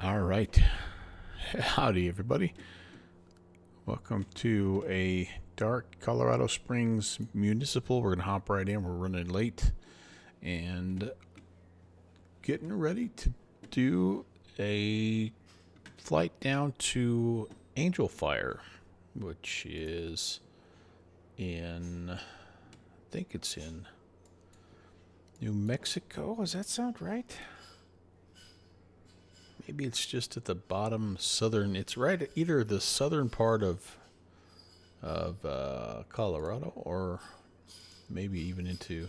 All right. Howdy, everybody. Welcome to a dark Colorado Springs municipal. We're going to hop right in. We're running late and getting ready to do a flight down to Angel Fire, which is in, I think it's in New Mexico. Does that sound right? Maybe it's just at the bottom southern. It's right at either the southern part of Colorado or maybe even into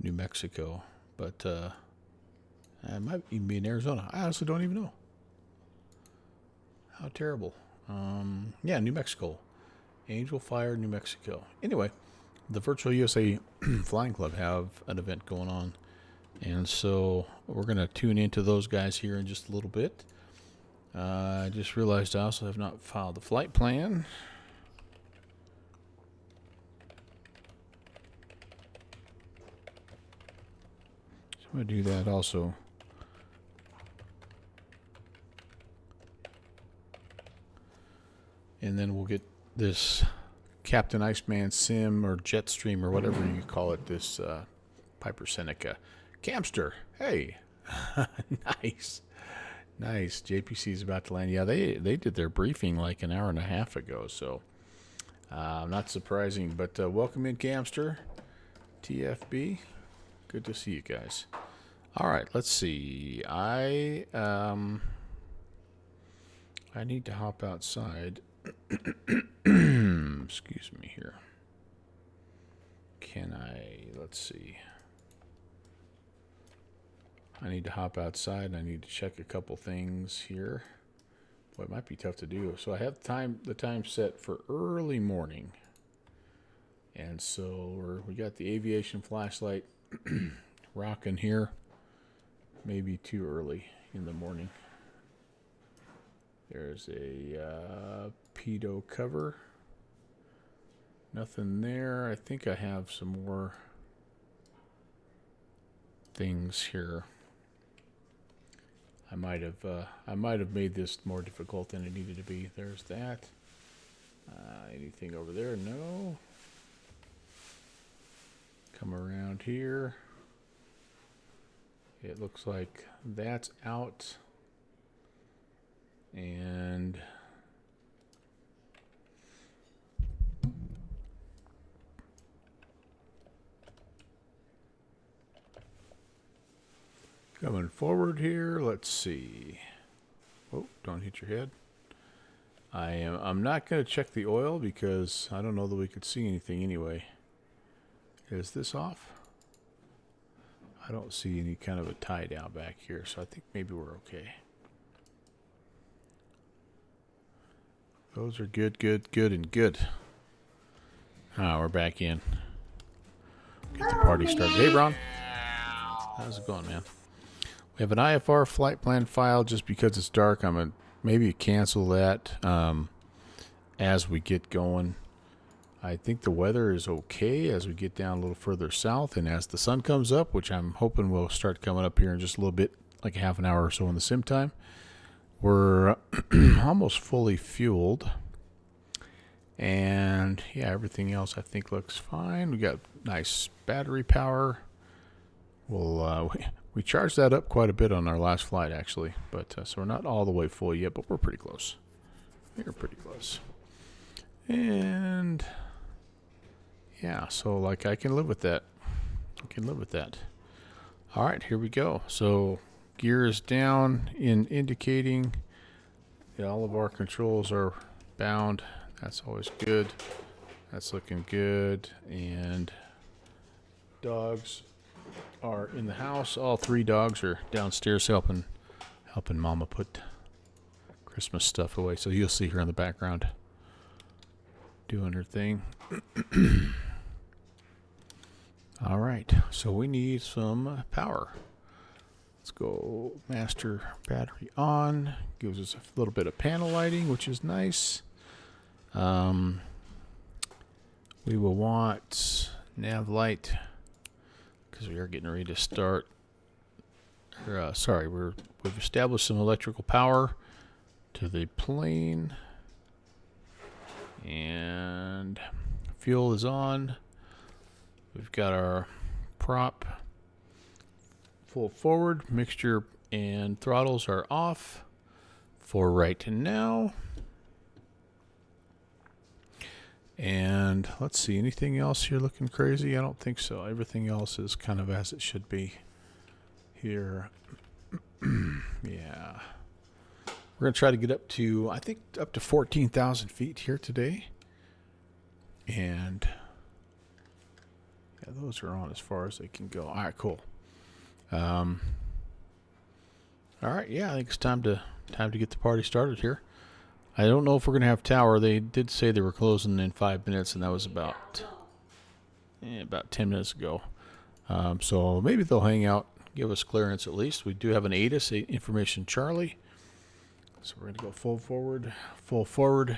New Mexico. But it might even be in Arizona. I honestly don't even know. How terrible. Yeah, New Mexico. Angel Fire, New Mexico. Anyway, the Virtual USA Flying Club have an event going on. And so we're going to tune into those guys here in just a little bit. I just realized I also have not filed the flight plan. So I'm going to do that also. And then we'll get this Captain Iceman Sim or Jetstream or whatever you call it, this Piper Seneca. Camster, hey, nice. Nice. JPC is about to land. Yeah, they did their briefing like an hour and a half ago, so not surprising. But welcome in, Camster, TFB. Good to see you guys. All right, let's see. I need to hop outside. Excuse me here. Can I? Let's see. I need to hop outside and I need to check a couple things here. Boy, it might be tough to do. So I have the time set for early morning. And so we got the aviation flashlight rocking here. Maybe too early in the morning. There's a pedo cover. Nothing there. I think I have some more things here. I might have made this more difficult than it needed to be. There's that. Anything over there? No. Come around here. It looks like that's out. And coming forward here, let's see. Oh, don't hit your head. I'm not going to check the oil because I don't know that we could see anything anyway. Is this off? I don't see any kind of a tie down back here, so I think maybe we're okay. Those are good, and good. Ah, we're back in. Get the party started. Hey, Ron. How's it going, man? We have an IFR flight plan file just because it's dark. I'm going to maybe cancel that as we get going. I think the weather is okay as we get down a little further south and as the sun comes up, which I'm hoping will start coming up here in just a little bit, like a half an hour or so in the sim time. We're almost fully fueled. And yeah, everything else I think looks fine. We got nice battery power. We charged that up quite a bit on our last flight, actually. But so we're not all the way full yet, but we're pretty close. We're pretty close. And yeah, so like I can live with that. All right, here we go. So gear is down in indicating. Yeah, all of our controls are bound. That's always good. That's looking good. And dogs are in the house. All three dogs are downstairs helping Mama put Christmas stuff away. So you'll see her in the background doing her thing. All right, so we need some power. Let's go master battery on. Gives us a little bit of panel lighting, which is nice. We will want nav light because we are getting ready to start. We've established some electrical power to the plane, and fuel is on. We've got our prop full forward, mixture and throttles are off for right now. And let's see, anything else here looking crazy? I don't think so. Everything else is kind of as it should be here. Yeah. We're going to try to get up to, I think, up to 14,000 feet here today. And yeah, those are on as far as they can go. All right, cool. All right, yeah, I think it's time to get the party started here. I don't know if we're gonna have tower. They did say they were closing in 5 minutes, and that was about 10 minutes ago. So maybe they'll hang out, give us clearance at least. We do have an ATIS, information Charlie. So we're gonna go full forward.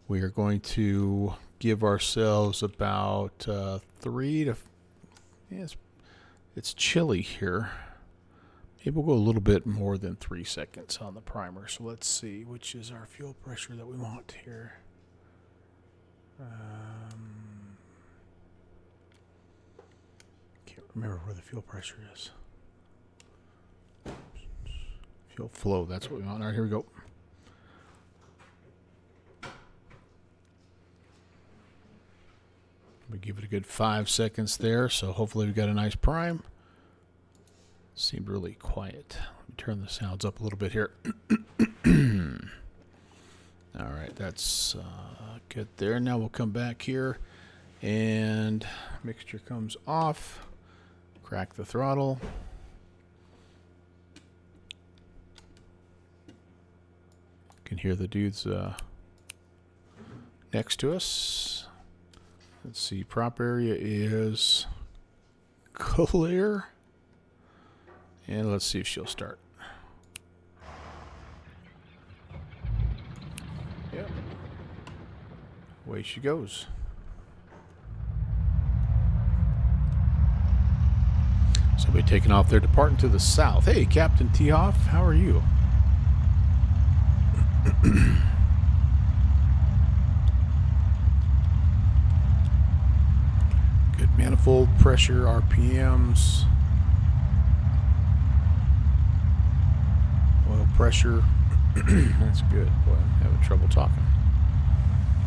We are going to give ourselves about 3 to. Yeah, it's chilly here. Maybe we'll go a little bit more than 3 seconds on the primer. So let's see, which is our fuel pressure that we want here. Can't remember where the fuel pressure is. Fuel flow, that's what we want. All right, here we go. We give it a good 5 seconds there, so hopefully we got a nice prime. Seemed really quiet. Let me turn the sounds up a little bit here. All right, that's good there. Now we'll come back here, and mixture comes off. Crack the throttle. Can hear the dudes next to us. Let's see, prop area is clear. And let's see if she'll start. Yep. Away she goes. Somebody taking off there, departing to the south. Hey, Captain Tehoff, how are you? Good manifold pressure, RPMs. Oil pressure. That's good. Boy, I'm having trouble talking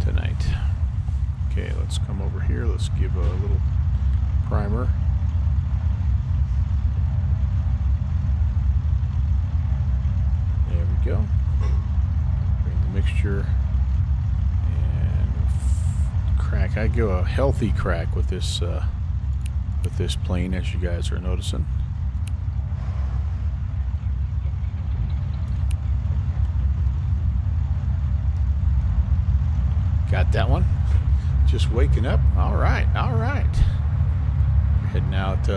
tonight. Okay, let's come over here. Let's give a little primer. There we go. Bring the mixture and crack. I go a healthy crack with this plane, as you guys are noticing. Got that one. Just waking up. All right, all right. We're heading out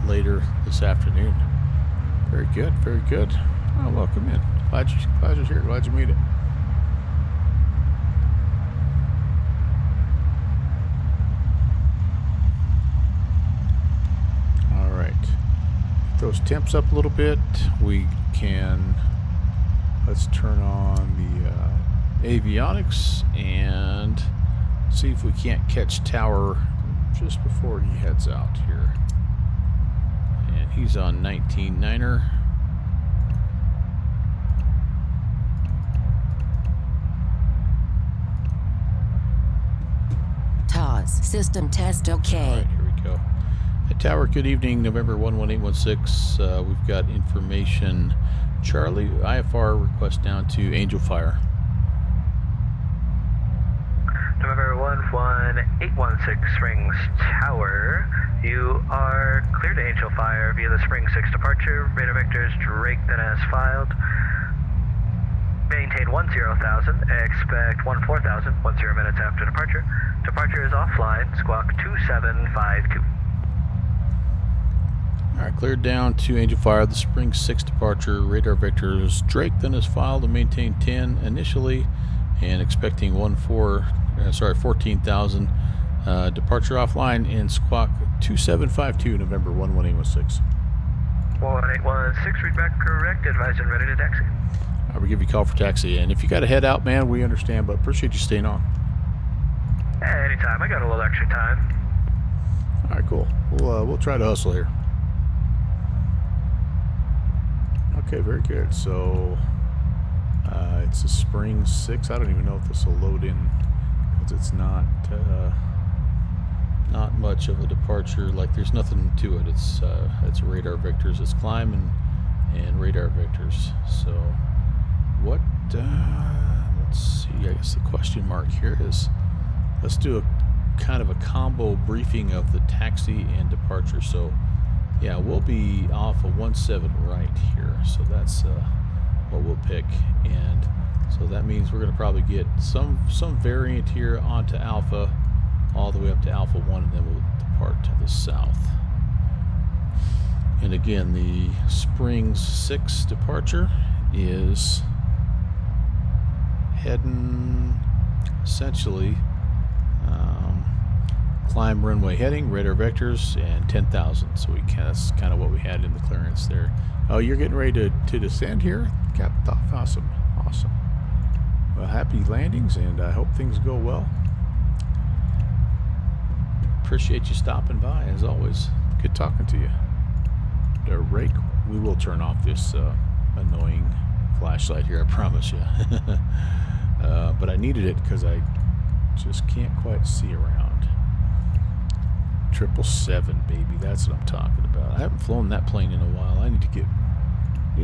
later this afternoon. Very good, very good. Oh, welcome in. Glad you're here. Glad you made it. All right. Get those temps up a little bit. We can. Let's turn on the avionics and see if we can't catch Tower just before he heads out here. And he's on 19.9er. TOS system test okay. All right, here we go. Hey, Tower, good evening, November 11816. We've got information. Charlie, IFR request down to Angel Fire. November 11816 Springs Tower. You are clear to Angel Fire via the Spring 6 departure. Radar vectors Drake then as filed. Maintain 10,000. Expect 14,000. 10 minutes after departure. Departure is offline. Squawk 2752. Alright, cleared down to Angel Fire, the Spring 6 departure. Radar vectors Drake then is filed to maintain 10 initially, and expecting 14,000. Departure offline and squawk 2752, November 11816. 11816, read back correct. Advise and ready to taxi. We'll give you a call for taxi, and if you got to head out, man, we understand, but appreciate you staying on. Anytime. I got a little extra time. All right, cool. We'll try to hustle here. Okay, very good. So it's a Spring 6. I don't even know if this will load in because it's not much of a departure. Like, there's nothing to it. It's radar vectors. It's climb and radar vectors. So what? Let's see. I guess the question mark here is, let's do a kind of a combo briefing of the taxi and departure. So yeah, we'll be off a 17 right here. So that's what we'll pick, and so that means we're going to probably get some variant here onto Alpha, all the way up to Alpha 1, and then we'll depart to the south. And again, the Springs 6 departure is heading essentially climb runway heading, radar vectors, and 10,000. So that's kind of what we had in the clearance there. Oh, you're getting ready to descend here, Captain Thoff? Awesome, awesome. Well, happy landings, and I hope things go well. Appreciate you stopping by, as always. Good talking to you. Rake, we will turn off this annoying flashlight here, I promise you. But I needed it because I just can't quite see around. 777, baby, that's what I'm talking about. I haven't flown that plane in a while. I need to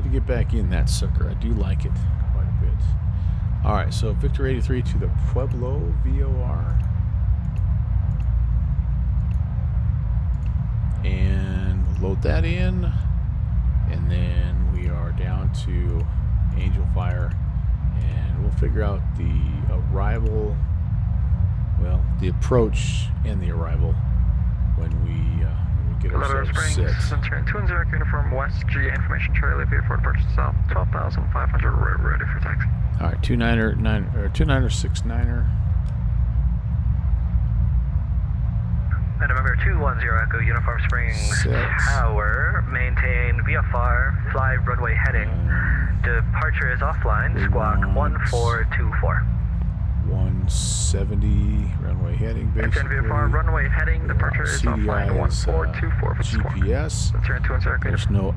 get back in that sucker. I do like it quite a bit. All right, so Victor 83 to the Pueblo VOR. And load that in, and then we are down to Angel Fire, and we'll figure out the arrival, well, the approach and the arrival when we get Colorado ourselves Springs, set. Center 210 uniform West G information Charlie Lafayette for departure south 12,500 ready for taxi. All right, 2969er. November 210 Echo Uniform Springs Set. Tower, maintain VFR, fly runway heading. Departure is offline, squawk 1424. 170 runway heading, basically. Maintain VFR, runway heading, departure is offline, CDI is 1424 for squawk. GPS. Center 210 There's no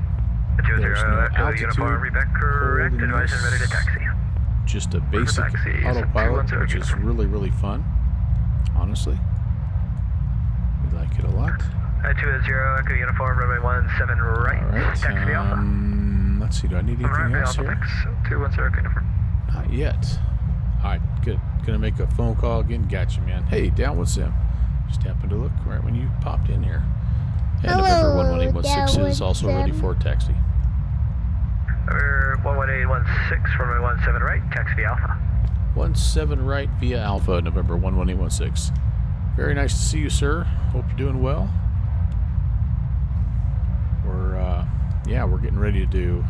210 there's no Echo altitude Uniform, reback correct, hold in advise and this. ready to taxi. Just a basic taxi is autopilot, 210 which is really, really fun. Honestly, we like it a lot. 210 Echo Uniform, runway 17 right, All right. taxi Alpha. Let's see. Do I need anything Runway else Alpha here? Mix, 210 Echo Uniform. Not yet. All right. Good. Gonna make a phone call again. Gotcha, man. Hey, downward sim. Just happened to look right when you popped in here. And November 11816 is also ready for taxi. 11816, runway 17 right, taxi Alpha. 17 right via Alpha, November 11816. Very nice to see you, sir. Hope you're doing well. We're getting ready to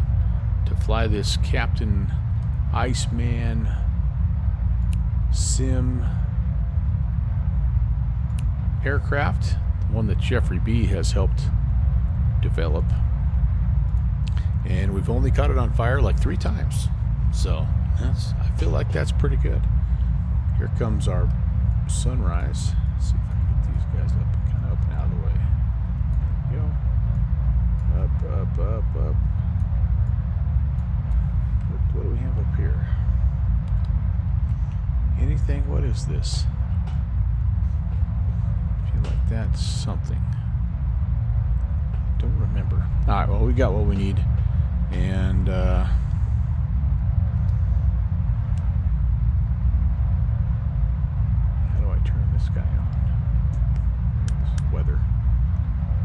fly this Captain Iceman Sim aircraft, one that Jeffrey B has helped develop. And we've only caught it on fire like 3 times. So I feel like that's pretty good. Here comes our sunrise. Let's see if I can get these guys up and out of the way. There we go. Up. What do we have up here? Anything? What is this? I feel like that's something. Don't remember. All right, well, we got what we need. And how do I turn this guy on? This weather.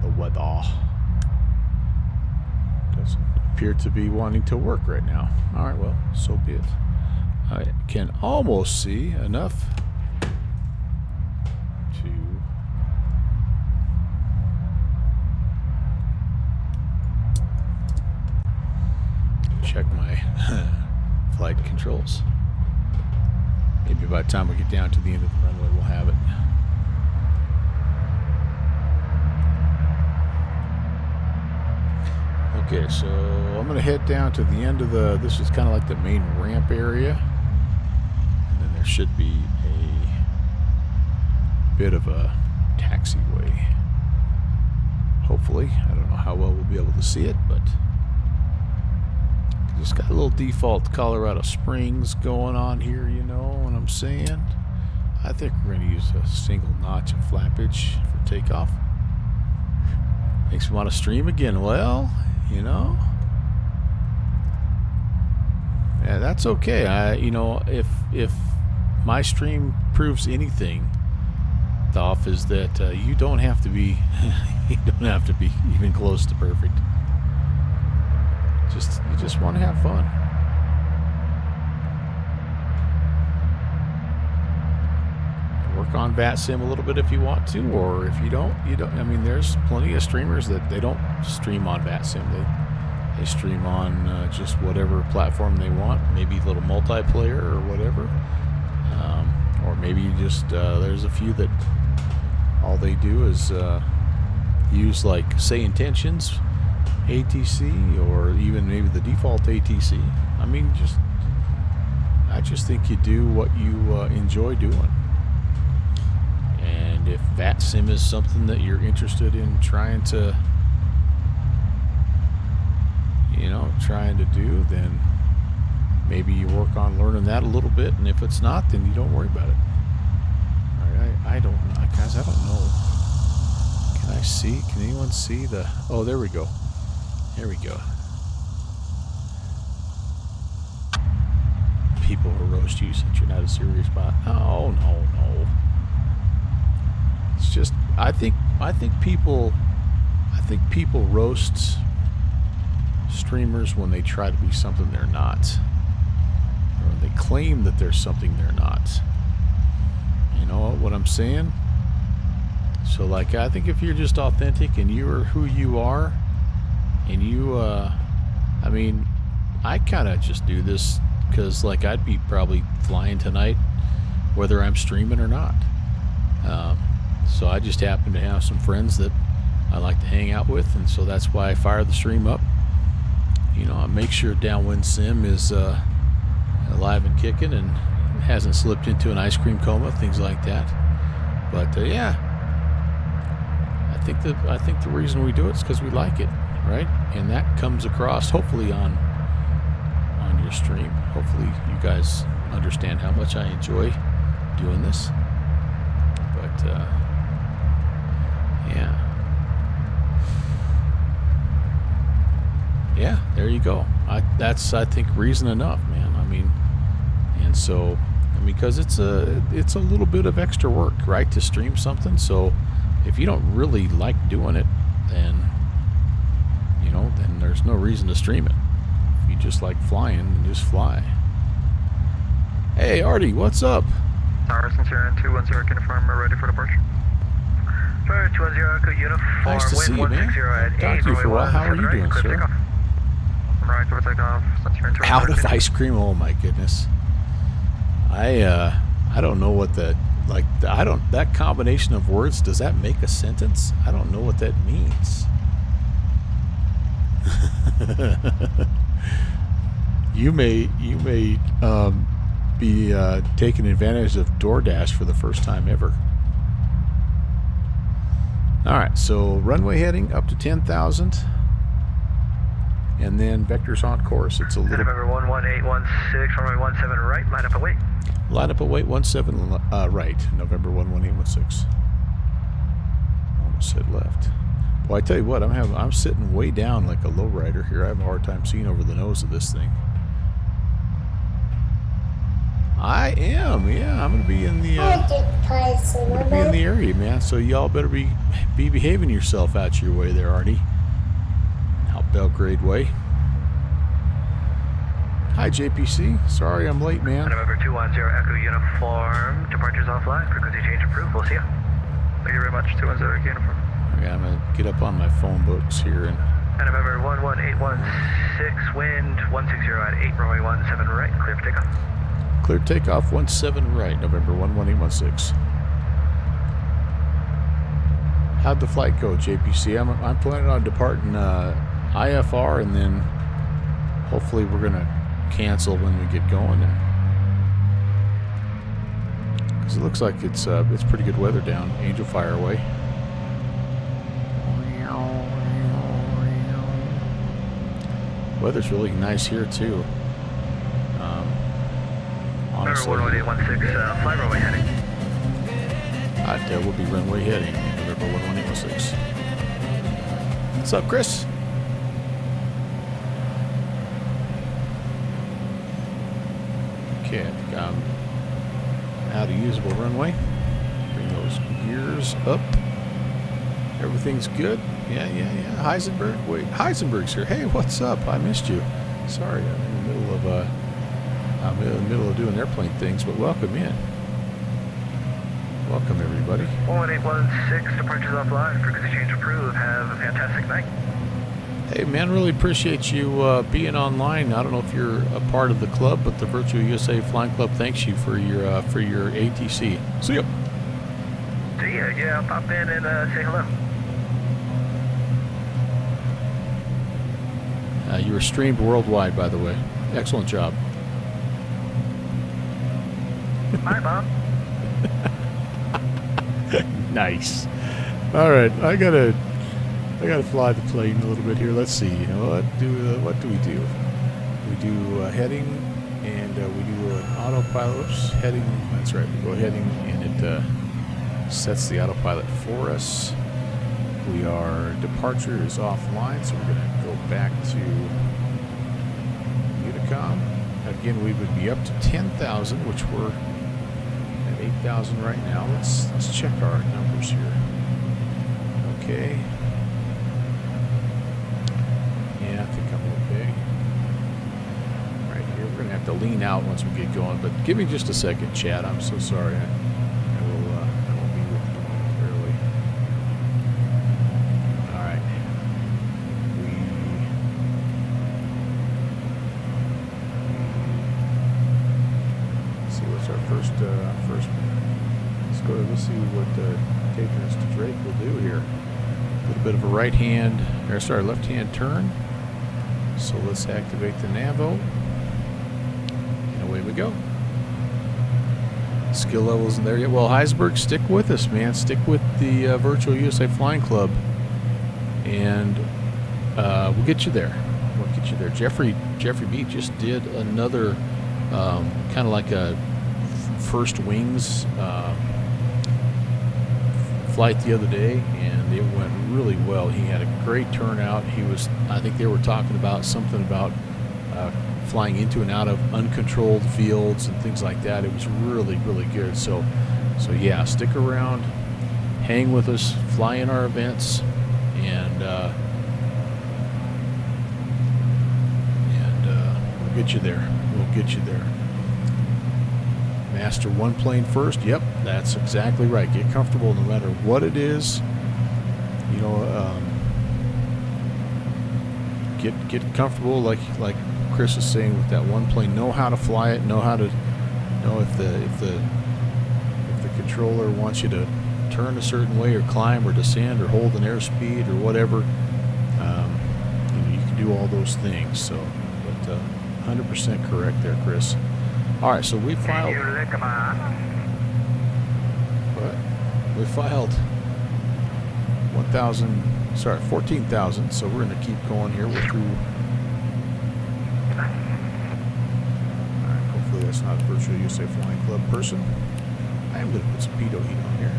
The weather doesn't appear to be wanting to work right now. All right, well, so be it. I can almost see enough to check my flight controls. Maybe by the time we get down to the end of the runway, we'll have it. Okay, so I'm going to head down to the end of this is kind of like the main ramp area. And then there should be a bit of a taxiway. Hopefully. I don't know how well we'll be able to see it, but just got a little default Colorado Springs going on here, you know what I'm saying? I think we're going to use a single notch of flappage for takeoff. Makes me want to stream again. Well, you know, yeah, that's okay. If my stream proves anything, Thoff, is that you don't have to be even close to perfect. You just want to have fun. Work on VATSIM a little bit if you want to, or if you don't, you don't. I mean, there's plenty of streamers that they don't stream on VATSIM. They stream on just whatever platform they want, maybe a little multiplayer or whatever. Or maybe you just there's a few that all they do is use, like, say, Intentions ATC, or even maybe the default ATC. I mean, I just think you do what you enjoy doing. And if VATSIM is something that you're interested in trying to, trying to do, then maybe you work on learning that a little bit, and if it's not, then you don't worry about it. All right, I don't know, guys. I don't know. Can I see? Can anyone see the? Oh, there we go. There we go. People who roast you since you're not a serious bot. Oh no. It's just I think people roast streamers when they try to be something they're not, or they claim that they're something they're not. You know what I'm saying? So like, I think if you're just authentic and you are who you are, and you I mean, I kind of just do this because like I'd be probably flying tonight whether I'm streaming or not. So I just happen to have some friends that I like to hang out with, and so that's why I fire the stream up. I make sure Downwind Sim is alive and kicking and hasn't slipped into an ice cream coma, things like that. But yeah, I think the reason we do it is because we like it, right? And that comes across hopefully on your stream. Hopefully you guys understand how much I enjoy doing this. But yeah, there you go. That's I think reason enough, man. I mean, and so because it's a little bit of extra work, right, to stream something. So if you don't really like doing it, then then there's no reason to stream it. If you just like flying, then just fly. Hey Artie, what's up? Tower since you're in 210 uniform, we're ready for departure. Tower 210 Echo uniform. Nice to see you, man. Talked to you for a while. How are you doing, sir? Out of ice cream? Oh my goodness. I don't know what that that combination of words, does that make a sentence? I don't know what that means. You may be taking advantage of DoorDash for the first time ever. Alright, so runway heading up to 10,000. And then vectors on course. It's a little... November 11816, runway 17 right, line up and wait. Line up and wait, 17 right, November 11816. Almost said left. Well, I tell you what, I'm sitting way down like a lowrider here. I have a hard time seeing over the nose of this thing. I am, yeah. I'm gonna be in the area, man. So y'all better be behaving yourself out your way there, Artie. Out Belgrade way. Hi, JPC. Sorry I'm late, man. November 210 Echo uniform. Departure's offline. Frequency change approved. We'll see you. Thank you very much. 210 Echo uniform. Okay, I'm gonna get up on my phone books here and. November 11816, wind 160 at 8, runway 17 right. Clear for takeoff. Clear takeoff 17 right, November 11816. How'd the flight go, JPC? I'm planning on departing IFR, and then hopefully we're gonna cancel when we get going, because it looks like it's pretty good weather down Angel Fire way. Weather's really nice here too. Honestly, 11816, fly runway heading. We'll be runway heading, November 11816. What's up, Chris? Okay, I think I'm out of usable runway. Bring those gears up. Everything's good. Yeah. Heisenberg. Wait, Heisenberg's here. Hey, what's up? I missed you. Sorry, I'm in the middle of doing airplane things, but welcome in. Welcome everybody. 11816, departures offline. Frequency change approved. Have a fantastic night. Hey man, really appreciate you being online. I don't know if you're a part of the club, but the Virtual USA Flying Club thanks you for your ATC. See ya. See ya. Yeah, I'll pop in and say hello. You were streamed worldwide, by the way. Excellent job. Bye, Mom. Nice. All right, I gotta I gotta fly the plane a little bit here. Let's see. What do we do? We do heading, and we do an autopilot. Oops, heading. That's right. We go heading, and it sets the autopilot for us. Departure is offline, so we're gonna go back to Unicom. Again, we would be up to 10,000, which we're at 8,000 right now. Let's check our numbers here. Okay. Yeah, I think I'm okay. Right here, we're gonna have to lean out once we get going. But give me just a second, Chad. I'm so sorry. I won't be with you momentarily. All right. Let's see what's our first. Let's see what taking us to Drake will do here. A little bit of a left-hand turn. So let's activate the Navo. And away we go. Skill level isn't there yet. Well, Heisberg, stick with us, man. Stick with the Virtual USA Flying Club. And we'll get you there. Jeffrey B just did another kind of like a first wings flight the other day, and it went really well. He had a great turnout. I think they were talking about something about flying into and out of uncontrolled fields and things like that. It was really, really good. So yeah, stick around, hang with us, fly in our events, and we'll get you there. Master one plane first. Yep, that's exactly right. Get comfortable no matter what it is. Get comfortable, like Chris is saying, with that one plane. Know how to fly it. Know if the controller wants you to turn a certain way or climb or descend or hold an airspeed or whatever. You can do all those things. So, but 100% correct there, Chris. All right, so we filed. We filed 14,000. So we're going to keep going here. We're through. All right, hopefully that's not a Virtual USA Flying Club person. I am going to put some pitot heat on here.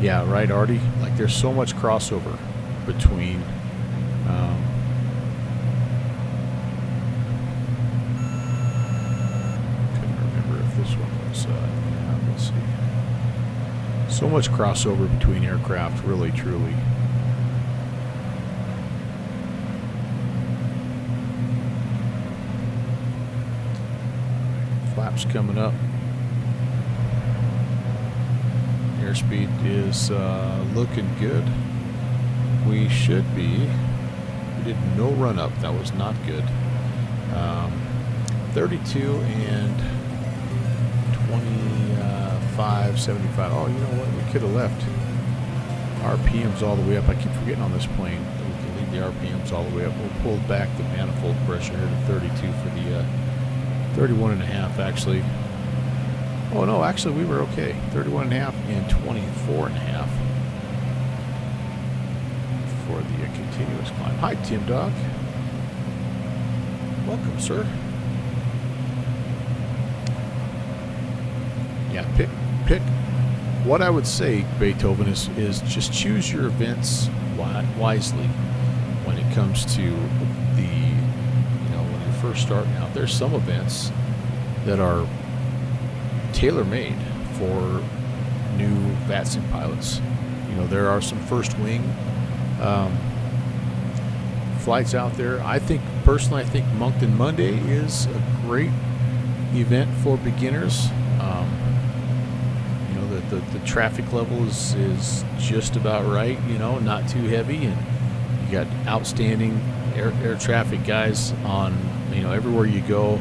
Yeah, right, Artie. Like, there's so much crossover between. Let's see. So much crossover between aircraft, really, truly. Flaps coming up. Airspeed is looking good. We should be. We did no run up. That was not good. 32 and 25.75. Oh, you know what? We could have left RPMs all the way up. I keep forgetting on this plane that we can leave the RPMs all the way up. We'll pull back the manifold pressure here to 32 for the 31.5 actually. Oh no, actually we were okay. 31.5 and 24.5 for the continuous climb. Hi, Tim Dog. Welcome, sir. Yeah, pick. What I would say, Beethoven, is just choose your events wisely when it comes to when you're first starting out. There's some events that are tailor-made for new VATSIM pilots. There are some first wing flights out there. I think Moncton Monday is a great event for beginners. The traffic level is just about right, not too heavy, and you got outstanding air traffic guys on, everywhere you go.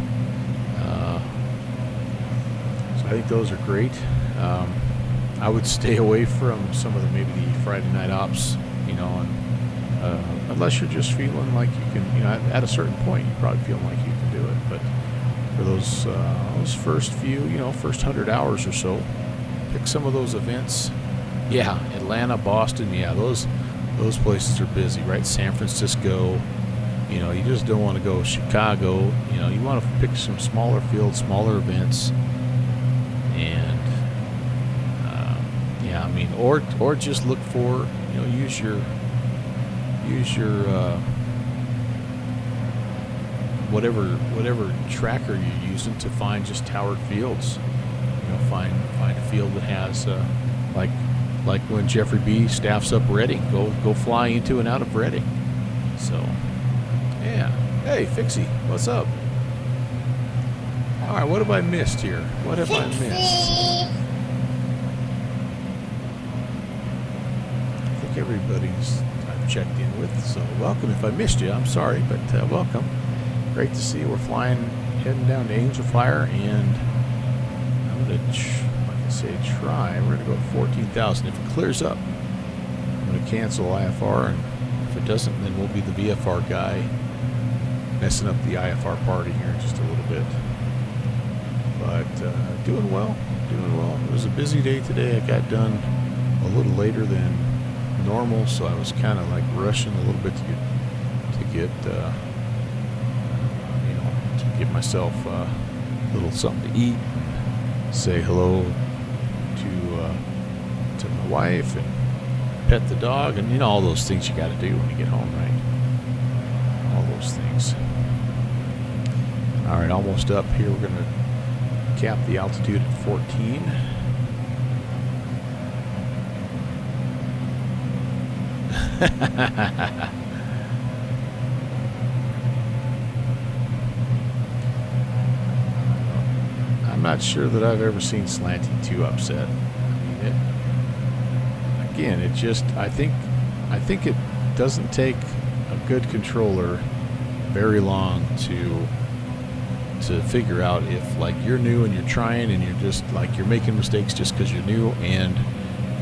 So I think those are great. I would stay away from some of maybe the Friday night ops, unless you're just feeling like you can, at a certain point, you probably feel like you can do it. But for those first few, first 100 hours or so, pick some of those events Yeah, Atlanta, Boston, yeah, those places are busy, right? San Francisco, you know, you just don't want to go Chicago. You know, you want to pick some smaller fields, smaller events, and yeah, I mean, or just look for, you know, use your whatever tracker you're using to find just towered fields. You know, find a field that has like when Jeffrey B staffs up Reading, go fly into and out of Reading. So, yeah. Hey, Fixie, what's up? All right, what have I missed here? What have I missed? I think everybody's I've checked in with, so welcome. If I missed you, I'm sorry, but welcome. Great to see you. We're heading down to Angel Fire, and I'm going to, like I say, try. We're going to go at 14,000. If it clears up, I'm going to cancel IFR, and if it doesn't, then we'll be the VFR guy messing up the IFR party here in just a little bit. But doing well. It was a busy day today. I got done a little later than normal, so I was kind of like rushing a little bit to get to give myself a little something to eat, and say hello to my wife, and pet the dog, and you know, all those things you got to do when you get home, right? All those things. All right, almost up here. We're gonna cap the altitude at 14. I'm not sure that I've ever seen Slanty too upset. I mean, again, it just, I think it doesn't take a good controller very long to figure out if, like, you're new and you're trying and you're just like you're making mistakes just because you're new, and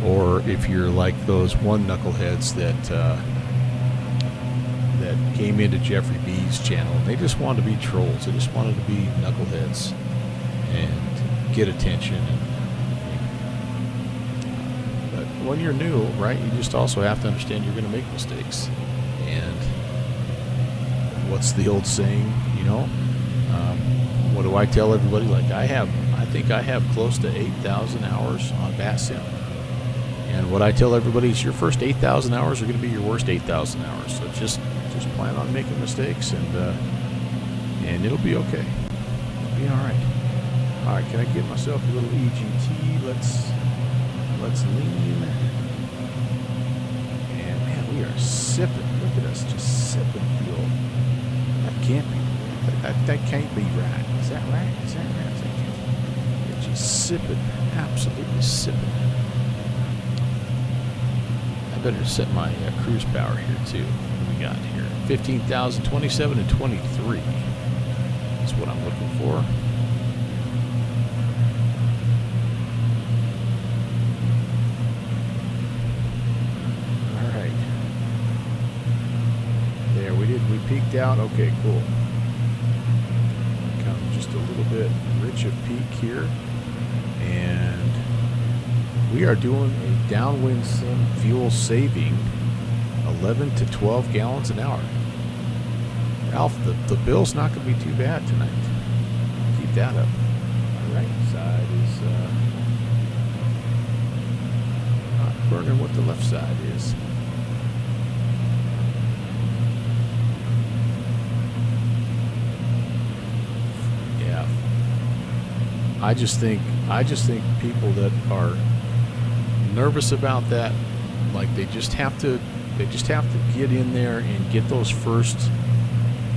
or if you're like those one knuckleheads that came into Jeffrey B's channel and they just wanted to be trolls. They just wanted to be knuckleheads and get attention. But when you're new, right, you just also have to understand you're going to make mistakes. And what's the old saying, you know? What do I tell everybody? Like, I think I have close to 8,000 hours on BatSim. And what I tell everybody is your first 8,000 hours are going to be your worst 8,000 hours. So just plan on making mistakes, and it'll be okay. It'll be all right. All right, can I get myself a little EGT? Let's lean. And man, we are sipping. Look at us, just sipping fuel. That can't be. That can't be right. Is that right? Is that right? We're just sipping, absolutely sipping. I better set my cruise power here too. What do we got here? 15,000, 27, and 23. That's what I'm looking for. All right. There, we peaked out. Okay, cool. Come just a little bit rich of peak here. And we are doing a downwind sim fuel saving 11 to 12 gallons an hour. Ralph, the bill's not going to be too bad tonight. Keep that up. My right side is not burning what the left side is. Yeah. I just think people that are nervous about that, like, they just have to get in there and get those first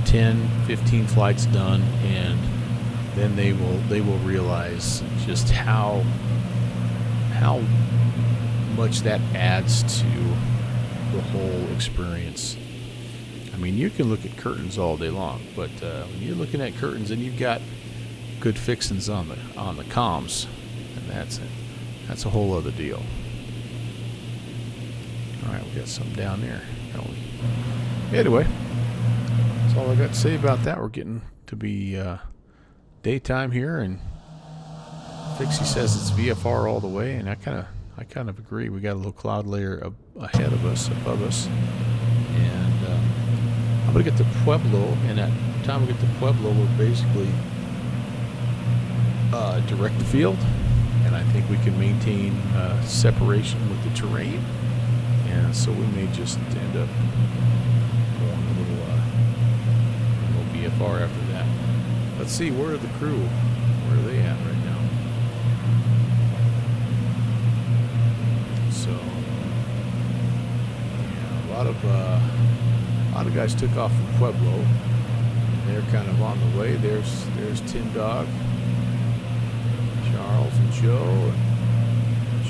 10, 15 flights done, and then they will realize just how much that adds to the whole experience. I mean, you can look at curtains all day long, but when you're looking at curtains and you've got good fixings on the comms, and that's a whole other deal. All right, we got something down there, don't we? Anyway, that's all I got to say about that. We're getting to be daytime here, and Fixie says it's VFR all the way, and I kind I kind of agree. We got a little cloud layer ahead of us, above us, and I'm gonna get to Pueblo. And at the time we get to Pueblo, we're basically direct the field, and I think we can maintain separation with the terrain. And so we may just end up going a little BFR after that. Let's see, where are the crew? Where are they at right now? So, yeah, a lot of guys took off from Pueblo. They're kind of on the way. There's Tin Dog, Charles and Joe,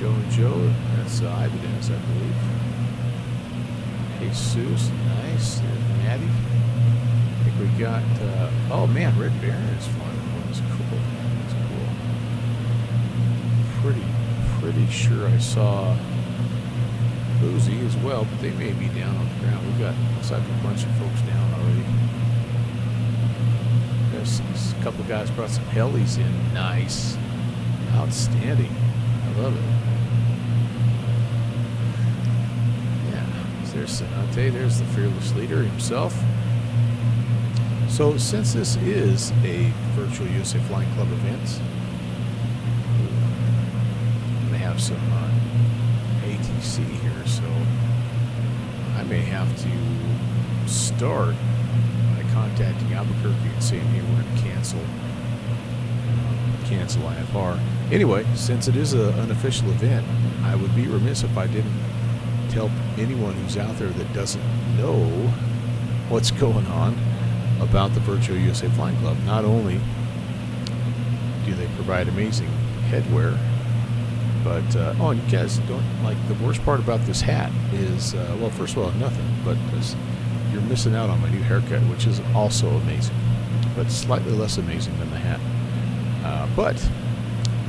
and Joe. That's Ibanez, I believe. Jesus, nice. There's Maddie. I think we got, oh man, Red Baron is flying. That's cool. That's cool. Pretty sure I saw Boozy as well, but they may be down on the ground. We've got, looks like a bunch of folks down already. There's a couple of guys brought some helis in. Nice. Outstanding. I love it. There's Senate, there's the fearless leader himself. So since this is a virtual USA Flying Club event, I'm going to have some ATC here, so I may have to start by contacting Albuquerque and saying, hey, we're going to cancel IFR. Anyway, since it is an unofficial event, I would be remiss if I didn't tell anyone who's out there that doesn't know what's going on about the Virtual USA Flying Club. Not only do they provide amazing headwear, but oh, and you guys don't like, the worst part about this hat is well, first of all, nothing, but you're missing out on my new haircut, which is also amazing, but slightly less amazing than the hat. But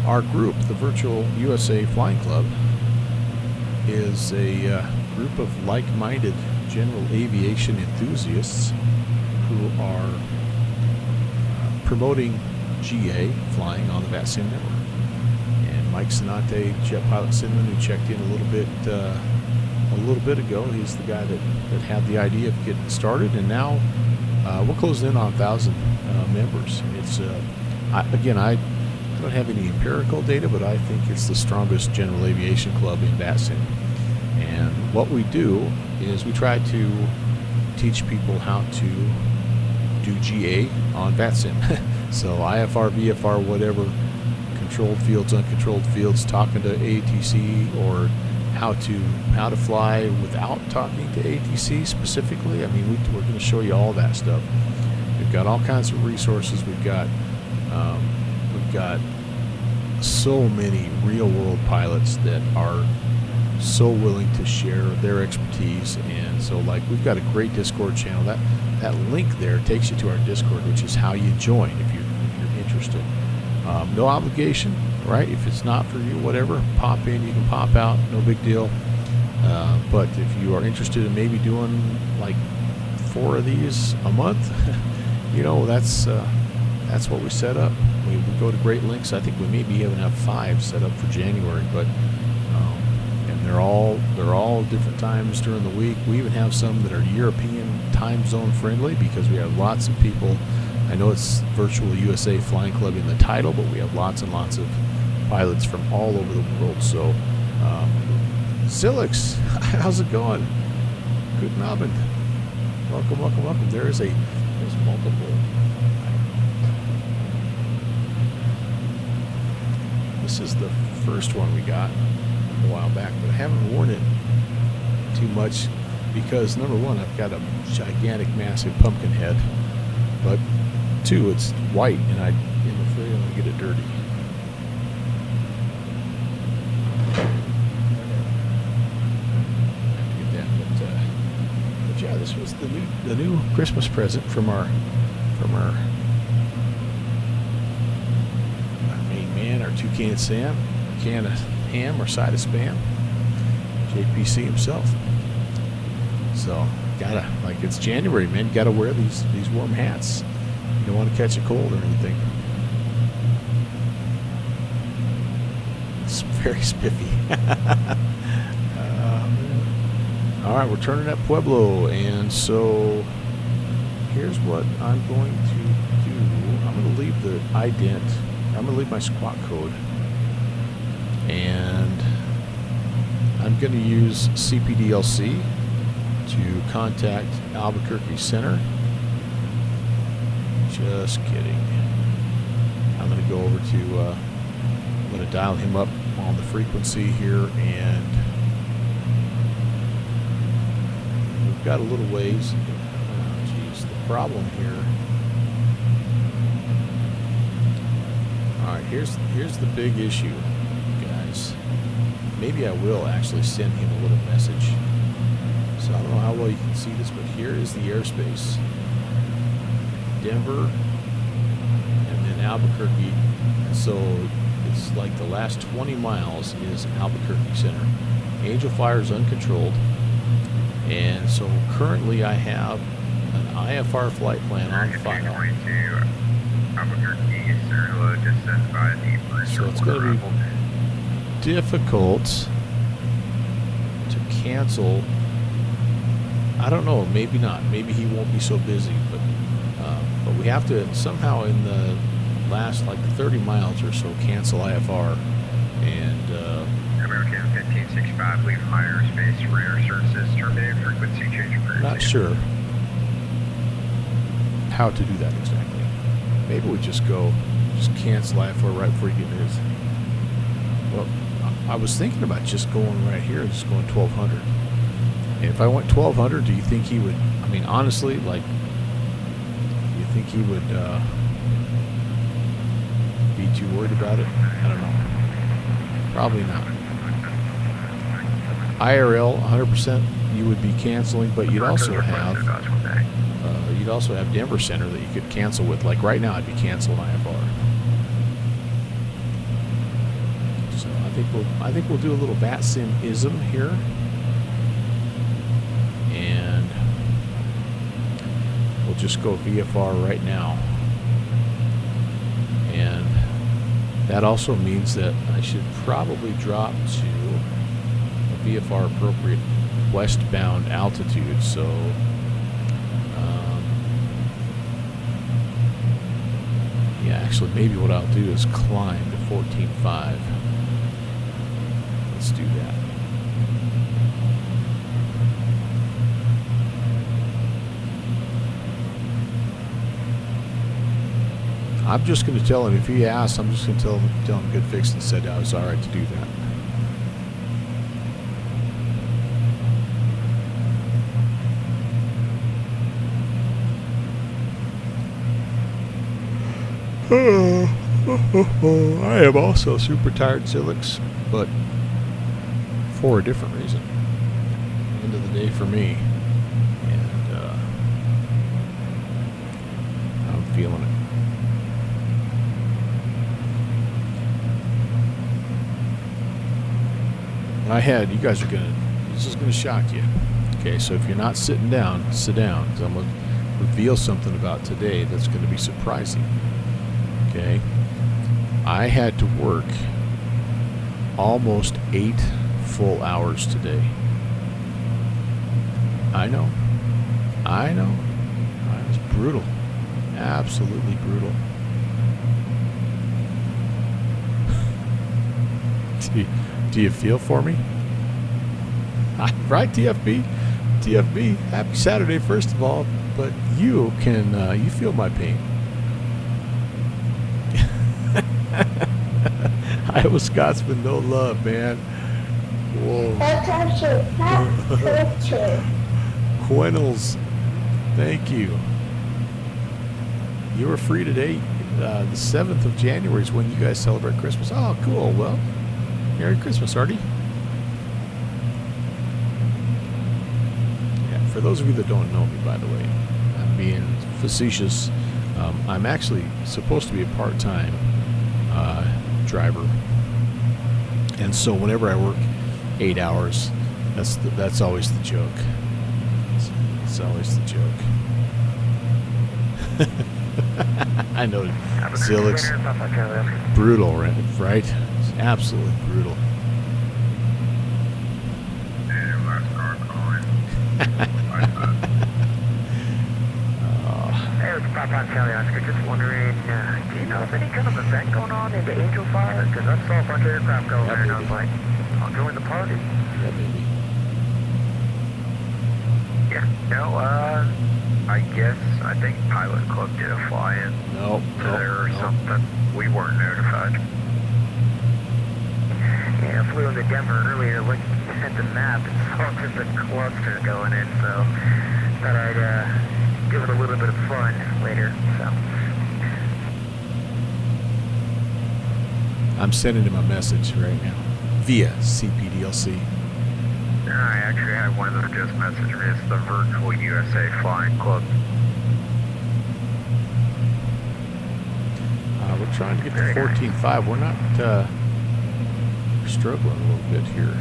our group, the Virtual USA Flying Club, is a group of like-minded general aviation enthusiasts who are promoting GA flying on the VATSIM network. And Mike Senate, jet pilot Cinnamon, who checked in a little bit ago, he's the guy that had the idea of getting started, and now we're closing in on 1,000 members. It's I don't have any empirical data, but I think it's the strongest general aviation club in VATSIM. And what we do is we try to teach people how to do GA on VATSIM. So IFR, VFR, whatever, controlled fields, uncontrolled fields, talking to ATC, or how to fly without talking to ATC specifically. I mean, we're going to show you all that stuff. We've got all kinds of resources. We've got so many real-world pilots that are so willing to share their expertise, and so like we've got a great Discord channel. That link there takes you to our Discord, which is how you join if you're interested. No obligation, right? If it's not for you, whatever, pop in. You can pop out, no big deal. But if you are interested in maybe doing like 4 of these a month, you know, that's what we set up. We go to great lengths. I think we maybe even have 5 set up for January, but and they're all different times during the week. We even have some that are European time zone friendly, because we have lots of people. I know it's Virtual USA Flying Club in the title, but we have lots and lots of pilots from all over the world. So, Zilix, how's it going? Guten Abend. Welcome. There's multiple. This is the first one we got a while back, but I haven't worn it too much because, number one, I've got a gigantic, massive pumpkin head, but 2, it's white, and I'm afraid I'm going to get it dirty. I have to get that, but yeah, this was the new Christmas present from our main man, our Toucan Sam, a can of ham or side of Spam, JPC himself. So it's January, man. You gotta wear these warm hats. You don't want to catch a cold or anything. It's very spiffy. All right, we're turning at Pueblo, and so here's what I'm going to do. I'm going to leave the ident. I'm going to leave my squawk code, and I'm going to use CPDLC to contact Albuquerque Center. Just kidding. I'm going to go over to, I'm going to dial him up on the frequency here, and we've got a little ways. Oh, geez, the problem here. All right, here's the big issue, guys. Maybe I will actually send him a little message. So I don't know how well you can see this, but here is the airspace. Denver, and then Albuquerque. So it's like the last 20 miles is Albuquerque Center. Angel Fire is uncontrolled, and so currently I have an IFR flight plan on file. So it's going to be difficult to cancel. I don't know, maybe not. Maybe he won't be so busy, but we have to somehow in the last like 30 miles or so cancel IFR, and American 1565, leave higher space, radar services, terminate frequency change. not sure how to do that exactly. Maybe we just cancel IFR right before you get his. Well, I was thinking about just going right here, just going 1200. And if I went 1200, do you think he would? I mean, honestly, like, do you think he would be too worried about it? I don't know. Probably not. IRL, 100%, you would be canceling, but you'd also have Denver Center that you could cancel with. Like right now, I'd be canceling IFR. So I think we'll do a little VATSIM-ism here. And we'll just go VFR right now. And that also means that I should probably drop to a VFR appropriate westbound altitude. So yeah, actually maybe what I'll do is climb to 14.5. Let's do that. I'm just going to tell him, if he asks, I'm just going to tell him good fix and said I was all right to do that. I am also super tired, Silix, but for a different reason. End of the day for me, and I'm feeling it. You guys are this is gonna shock you. Okay, so if you're not sitting down, sit down, because I'm gonna reveal something about today that's gonna be surprising. Okay, I had to work almost 8 full hours today. I know. It was brutal, absolutely brutal. Do you feel for me? Right, TFB? TFB, happy Saturday, first of all, but you can, you feel my pain. Iowa Scotsman, no love, man. Whoa. That's actually true. Quennels, thank you. You were free today. The 7th of January is when you guys celebrate Christmas. Oh, cool. Well, Merry Christmas, Artie. Yeah, for those of you that don't know me, by the way, I'm being facetious. I'm actually supposed to be a part-time driver, and so whenever I work 8 hours, that's always the joke. It's always the joke. I know, Zilix. Brutal, right? It's absolutely brutal. Hey, it's Pop on Charlie Oscar. Just wondering, do you know of any kind of event going on into Angel Fire? Because I saw a bunch of aircraft going there, and I was like, I'll join the party. Yeah, baby. Yeah, no, I guess, I think Pilot Club did a fly-in No, there or no. something. We weren't notified. Yeah, I flew into Denver earlier, looked at the map, and saw just a cluster going in, so thought I'd give it a little bit of fun later, so. I'm sending him a message right now via CPDLC. I actually had one that just messaged me. It's the Virtual USA Flying Club. We're trying to get to 14.5. We're not, we're struggling a little bit here.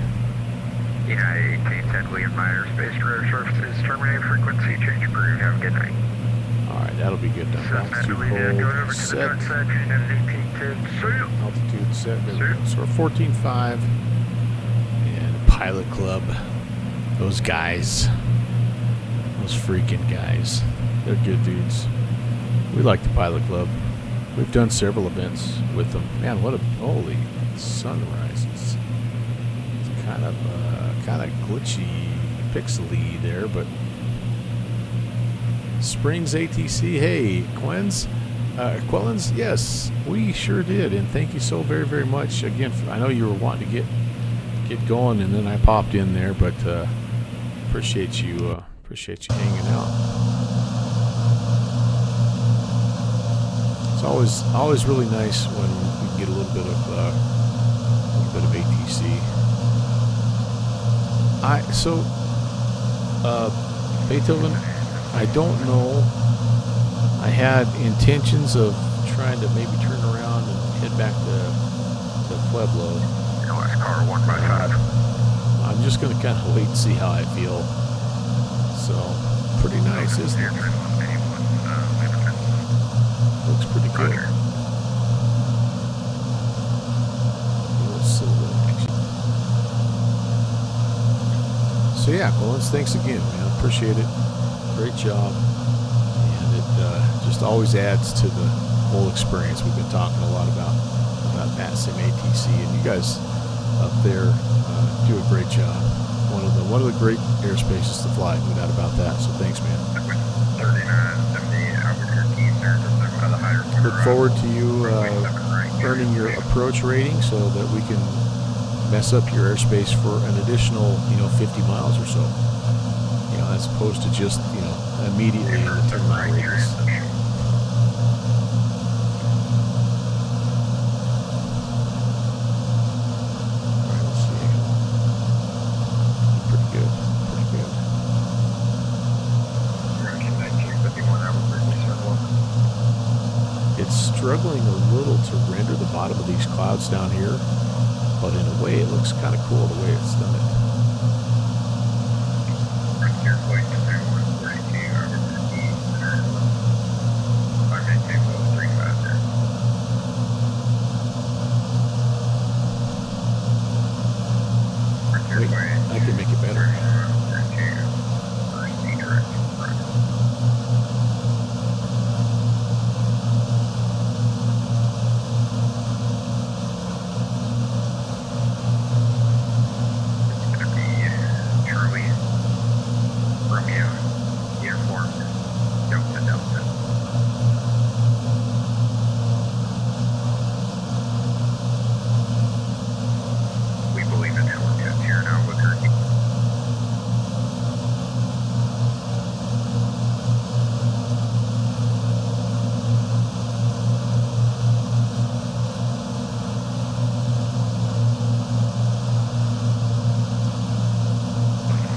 United 1810 William Myers, Space Radar Services, terminate frequency, change approved. Have a good night. Alright, that'll be good. Now back to Going over hold, to the set, dark side, United 1810. See ya. altitude set. There we go. So we're 14.5. And Pilot Club. Those guys. Those freaking guys. They're good dudes. We like the Pilot Club. We've done several events with them. Man, what a holy sunrises. It's kind of glitchy, pixely there, but Springs ATC. Hey, Quellens, yes, we sure did, and thank you so very, very much again. I know you were wanting to get going, and then I popped in there, but appreciate you hanging out. It's always really nice when we can get a little bit of ATC. Beethoven, I don't know. I had intentions of trying to maybe turn around and head back to Pueblo. LS car 155. I'm just gonna kind of wait and see how I feel. So, pretty nice, isn't it? Looks pretty good. Little silhouette action. So yeah, Collins, thanks again, man. Appreciate it. Great job. And it just always adds to the whole experience. We've been talking a lot about that sim ATC, and you guys up there do a great job. One of the great airspaces to fly, no doubt about that. So thanks, man. 3970 Albuquerque, Sarasota, the higher corner. Look forward to you earning your approach rating so that we can mess up your airspace for an additional 50 miles or so, as opposed to just immediately in the 10-mile radius. All right, let's see. Pretty good. It's struggling a little to render the bottom of these clouds down here, but in a way it looks kind of cool the way it's done it. Wait, I can make it better.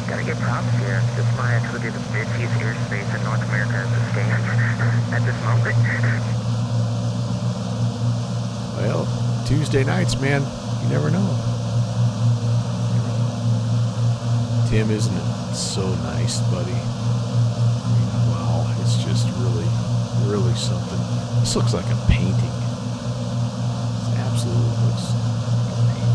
Gotta give props here. This might actually be the busiest airspace in North America as it stands at this moment. Well, Tuesday nights, man, you never know. Tim, isn't it so nice, buddy? I mean, wow, it's just really, really something. This looks like a painting. It absolutely looks like a painting.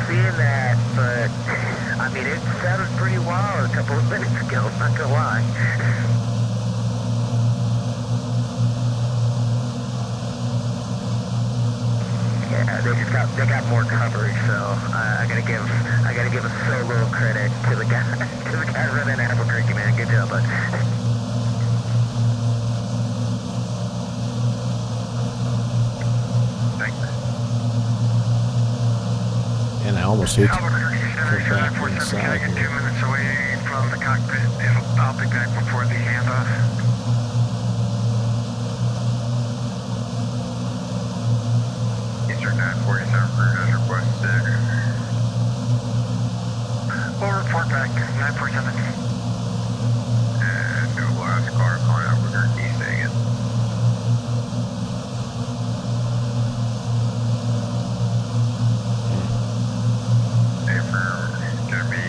seeing that, but I mean, it sounded pretty wild a couple of minutes ago, not gonna lie. Yeah, they got more coverage, so I gotta give a solo credit to the guy running Albuquerque, man. Good job, bud. And I almost hate to Albuquerque, come back 47 inside Seneca, 2 here. minutes away from the cockpit. I'll be back before the handoff. Eastern 947 crew has requested. We'll report back, 947. And no last car calling Albuquerque, say again. Gonna be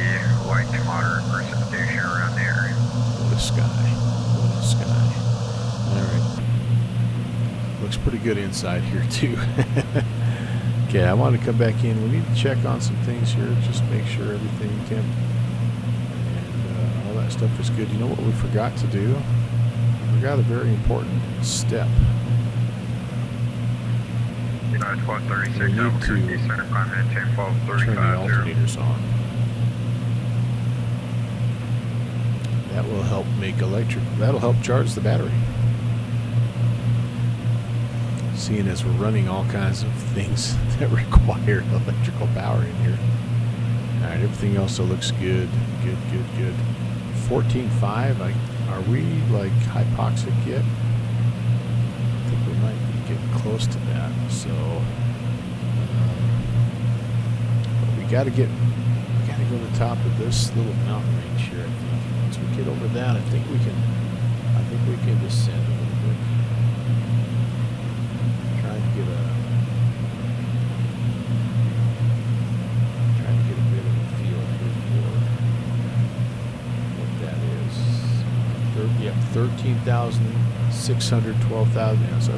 light to moderate precipitation around the area. What a sky. What a sky. Alright. Looks pretty good inside here, too. Okay, I want to come back in. We need to check on some things here. Just make sure everything temp and all that stuff is good. You know what we forgot to do? We forgot a very important step. 1236 We need Albuquerque, to center 5 minutes, 10 12 Turn the 35 0. alternators on. That will help make that'll help charge the battery. Seeing as we're running all kinds of things that require electrical power in here. Alright, everything else looks good. Good. 14.5, are we like hypoxic yet? I think we might be getting close to that, so but we gotta go to the top of this little mountain range here. I think once we get over that, I think we can descend a little bit. Trying to get a bit of a feel here for what that is. 13,600, 12,000. Yeah, so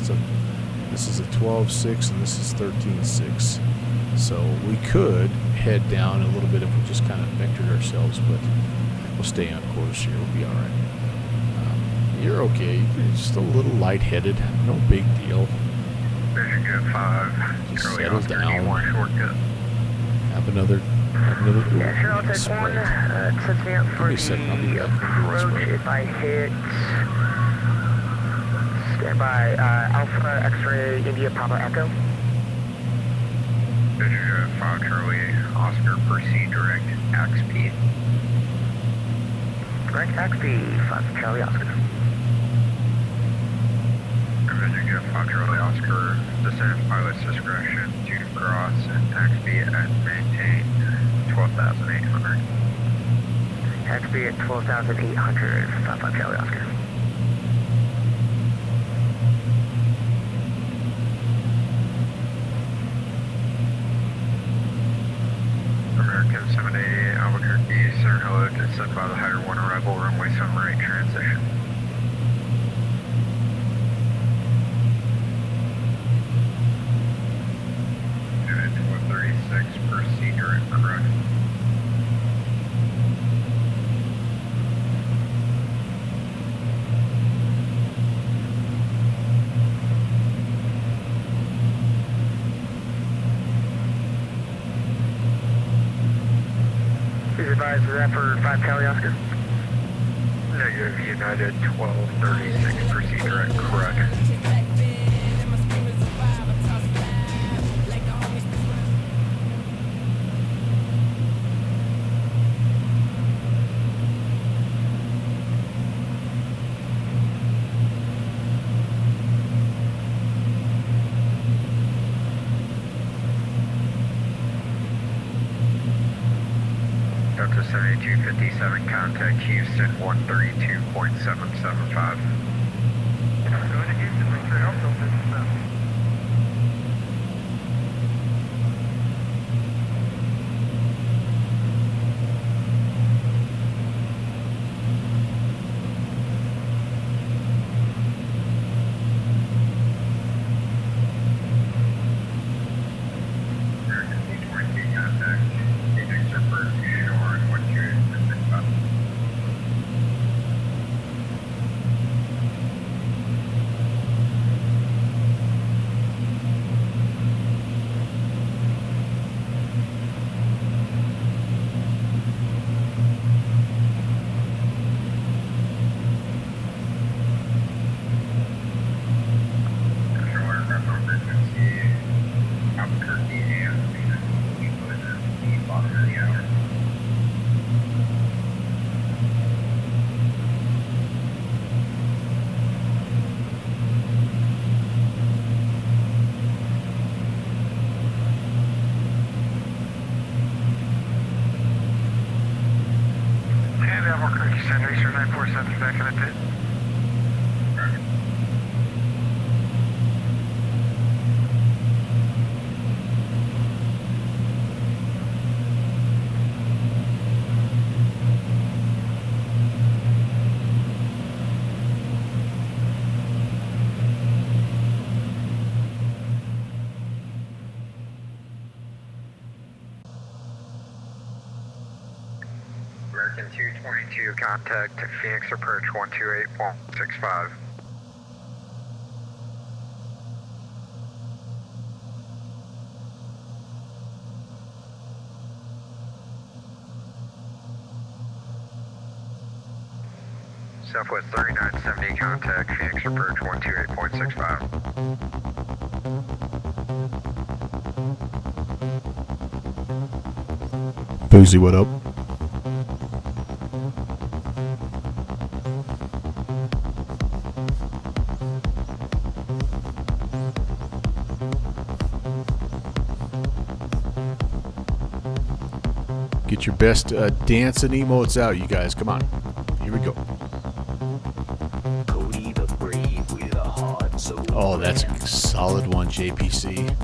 this is a 12.6 and this is 13.6. So we could head down a little bit if we just kind of vectored ourselves, but we'll stay on course here. We'll be all right. You're okay. You're just a little lightheaded. No big deal. Vision Jet 5. Just Charlie settle Oscar, down. D1 shortcut. Have another. Yeah, sure, I'll take spray. one. It sets me up for me a second, I'll be the back. I'll approach spray. if I hit standby Alpha X-ray India Papa Echo. Vision Jet 5 Charlie Oscar, proceed direct, AXP. Direct XP 5 Charlie Oscar. Vision Jet 5 Charlie Oscar, descend pilot's discretion to cross and AXP and maintain 12,800. XP at 12,800 5 Charlie Oscar. American 788 Albuquerque, center hello, descend by the higher 1 arrival, runway 7 right transition. Unit 1236, proceed direct, correct. Please advise, is that for 5 Charlie Oscar? Negative, United 1236, proceed direct, correct. Delta 7257, contact Houston 132.775. Going to Houston, make sure help filter is up. American C-22 contact And Albuquerque Center, Eastern 947 back in the pit. American 222, contact Phoenix approach 128.65. Southwest 3970, contact Phoenix approach 128.65. Boozy, what up? Get your best dancing emotes out, you guys. Come on. Here we go. Oh, that's a solid one, JPC.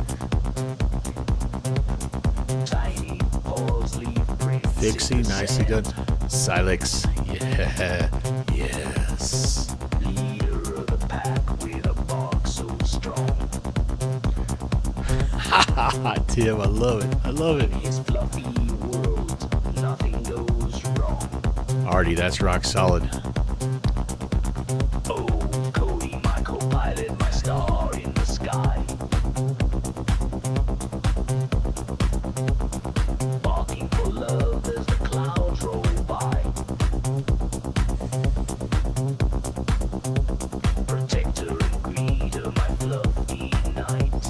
Fixie, nicely done. Silex, yeah, yes. Leader of the pack with a bark so strong. Ha ha ha, Tim, I love it. I love it. His fluffy world, nothing goes wrong. Artie, that's rock solid. Oh, Cody, my co-pilot, my star in the sky. Barking for love as the clouds roll by. Protector and greeter, my fluffy knight.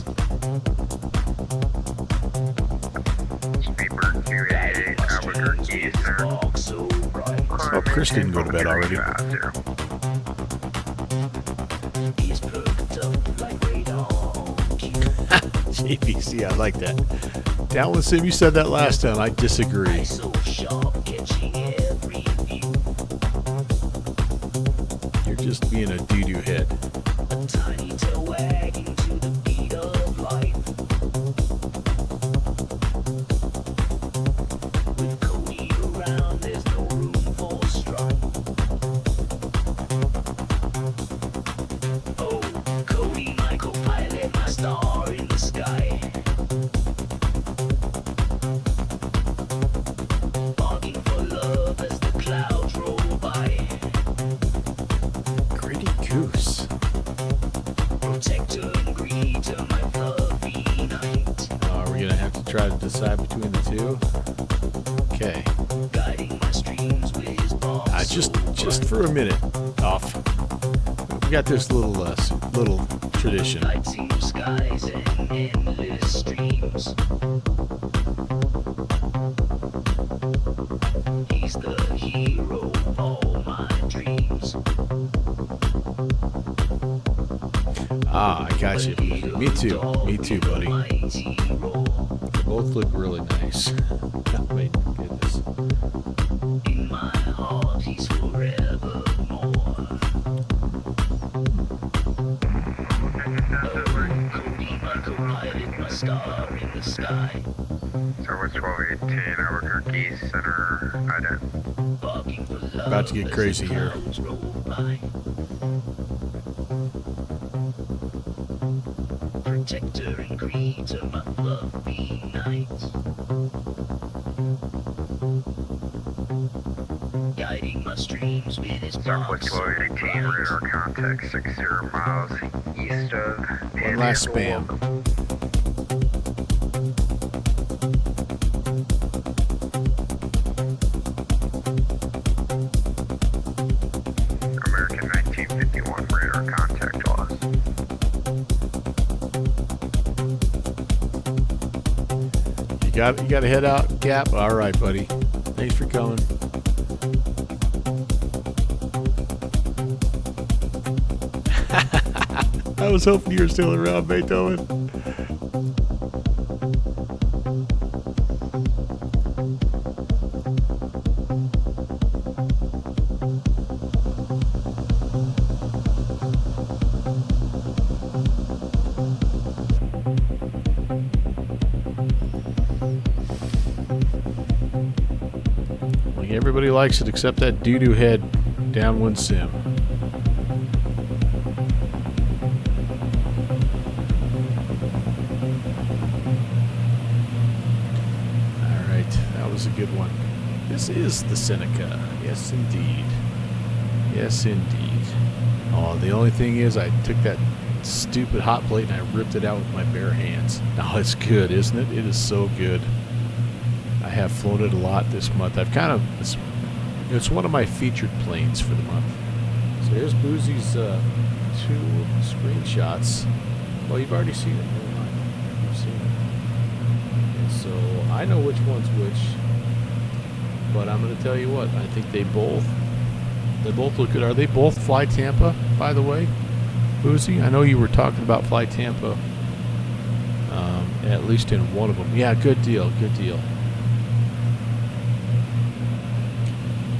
Speedbird 288, Albuquerque Center. Spark so bright. Oh, Chris didn't go to bed already. He's perked up like radar on cue. JPC, I like that. Downland Sim, you said that last time. I disagree. So sharp, catching every view. You're just being a doo-doo head. A tiny tail wagging to the beat of life. With Cody around, there's no room for strife. Oh, Cody, my co-pilot, my star in the sky. Barking for love as the clouds roll by. Gritty goose. Protector and greeter, my fluffy knight. Are we going to have to try to decide between the two? Okay. Guiding my streams with his balls. Just for a minute. Off. We got this little tradition. Lighting skies and endless streams. He's the hero of all my dreams. Ah, I got you. Me too. Me too, buddy. Mighty roar. They both look really nice. Wait, goodness. In my heart, he's forevermore. Cody, my co-pilot, my star in the sky. Southwest 1218, Albuquerque Center, ident. Barking for love About to get crazy as the here. clouds roll by. Protector and greeter, my fluffy knight. Guiding my streams with his Southwest bark so 1218, bright. radar contact 60 miles east of One last spam. American 1951, radar contact loss. You You got to head out, Cap. All right, buddy. Thanks for coming. I was hoping you were still around, Beethoven. Like everybody likes it except that doo-doo head downwind sim. A good one. This is the Seneca. Yes, indeed. Yes, indeed. Oh, the only thing is I took that stupid hot plate and I ripped it out with my bare hands. Now it's good, isn't it? It is so good. I have flown it a lot this month. I've kind of... It's one of my featured planes for the month. So here's Boozy's 2 screenshots. Well, you've already seen it. Never mind. You've seen it. And so I know which one's which. But I'm going to tell you what, I think they both look good. Are they both Fly Tampa, by the way, Boozy? I know you were talking about Fly Tampa, at least in one of them. Yeah, good deal, good deal.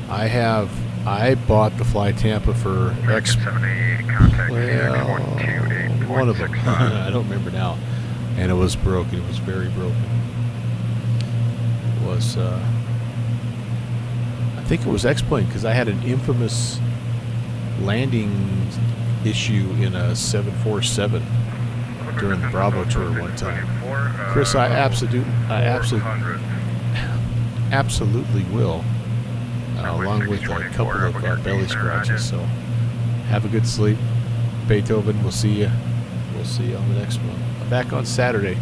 I bought the Fly Tampa for one of them. I don't remember now. And it was broken. It was very broken. It was... I think it was X-Plane because I had an infamous landing issue in a 747 during the Bravo tour one time. Chris, I absolutely will, along with a couple of belly scratches. So have a good sleep, Beethoven. We'll see you. We'll see you on the next one. I'm back on Saturday.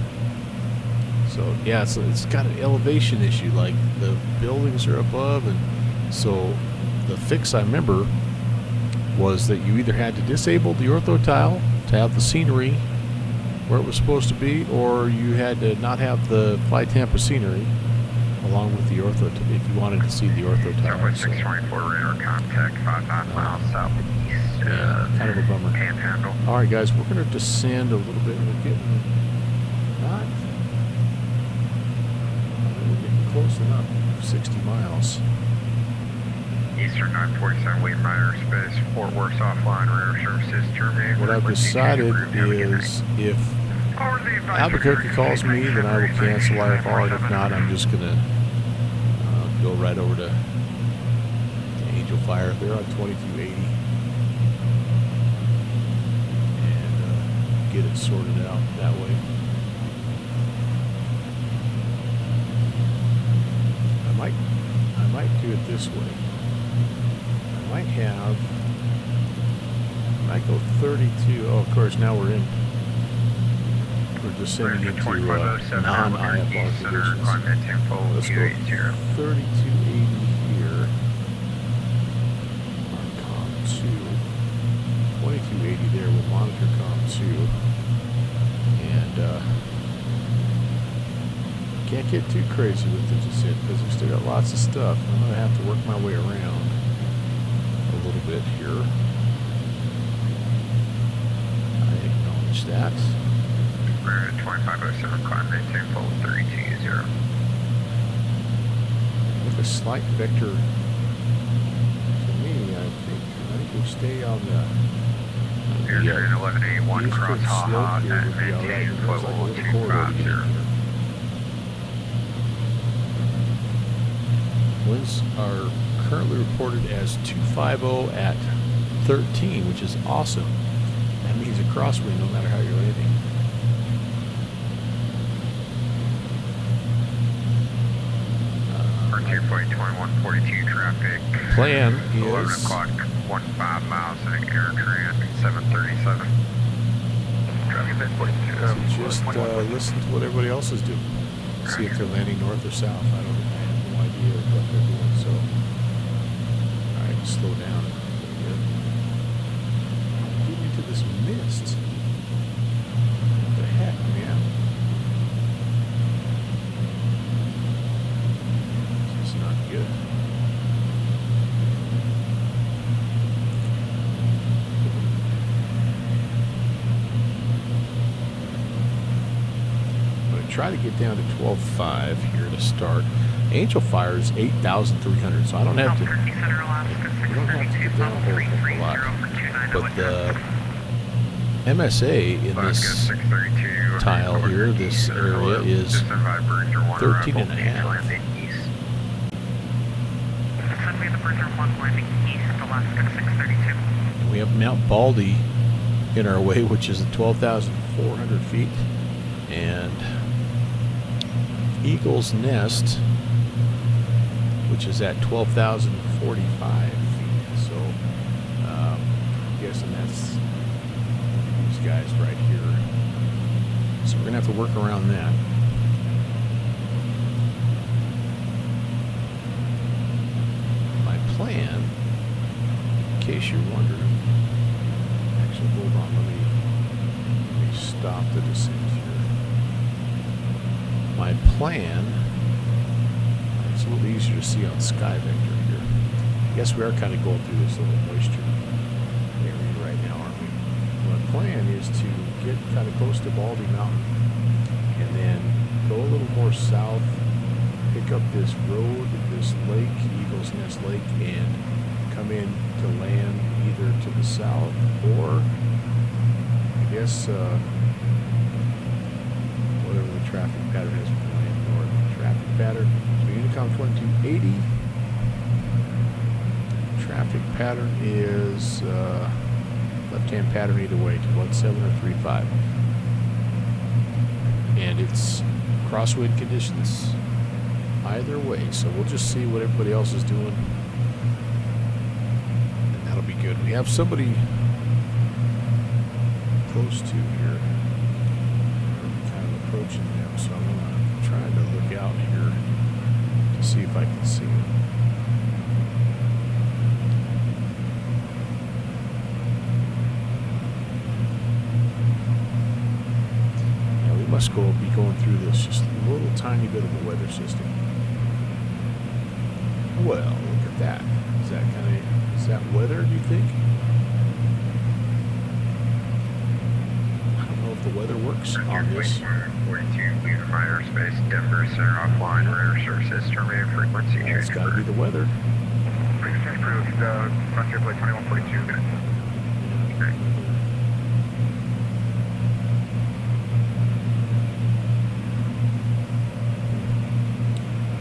So yeah, it's got an elevation issue. Like the buildings are above and. So the fix I remember was that you either had to disable the ortho tile to have the scenery where it was supposed to be, or you had to not have the Fly Tampa scenery along with the ortho if you wanted to see the ortho tile. Southwest 624 radar contact 5 miles southeast. Yeah, kind of a bummer. Panhandle. All right, guys, we're going to descend a little bit. We're getting close enough. 60 miles. Eastern 947 Wayne Minor Space, Fort Worth offline, radar services terminated. What I've decided is if Albuquerque calls me, then I will cancel IFR. If not, I'm just going to go right over to Angel Fire. They're on 2280. And get it sorted out that way. I might do it this way. I might go 32. Oh, of course, now we're descending into non-IFR conditions. Let's go 3280 here on COM 2. 2280 there, we'll monitor COM 2. And can't get too crazy with the descent because we still got lots of stuff. I'm going to have to work my way around a little bit here. I acknowledge that. We're at 2507, climb maintain full 320. With a slight vector to me, I think we'll stay on the Airtrain 1181, cross eastern Haha, slope here and would be all right. maintain There's like a level little corridor to get in 250. here. Winds are currently reported as 250 at 13, which is awesome. That means a crosswind no matter how you're landing. For 2.2142 traffic. Plan 11 is o'clock, 15 miles in Airtrain 737. Traffic at 42. just listen to what everybody else is doing. See if they're landing north or south. I have no idea what they're doing. So, all right, slow down. Get into this mist. What the heck, man? try to get down to 12.5 here to start. Angel Fire is 8,300, so I don't have to. We don't have to get down a whole lot. But the MSA in this tile here, this area, is 13 and a half. And we have Mount Baldy in our way, which is at 12,400 feet, and Eagle's Nest, which is at 12,045 feet. So, I'm guessing that's these guys right here. So we're gonna have to work around that. My plan, in case you're wondering, actually, hold on, let me stop the descent here. My plan, it's a little easier to see on Sky Vector here. I guess we are kind of going through this little moisture area right now, aren't we? My plan is to get kind of close to Baldy Mountain and then go a little more south, pick up this road, this lake, Eagle's Nest Lake, and come in to land either to the south or, I guess, whatever the traffic pattern is, we're going north. Traffic pattern, so Unicom 2280. Traffic pattern is left-hand pattern either way, to 17 or 35. And it's crosswind conditions either way, so we'll just see what everybody else is doing. And that'll be good. We have somebody close to here. We're kind of approaching them, so I'm going to try to look out here to see if I can see them. Now we must be going through this just a little tiny bit of a weather system. Well, look at that. Is that weather, do you think? I don't know if the weather works on this. 42, clear from airspace, Denver Center offline, radar services, terminated frequency Well, it's change. got to be the weather. Frequency approved, Frontier Flight 2142, good. Okay.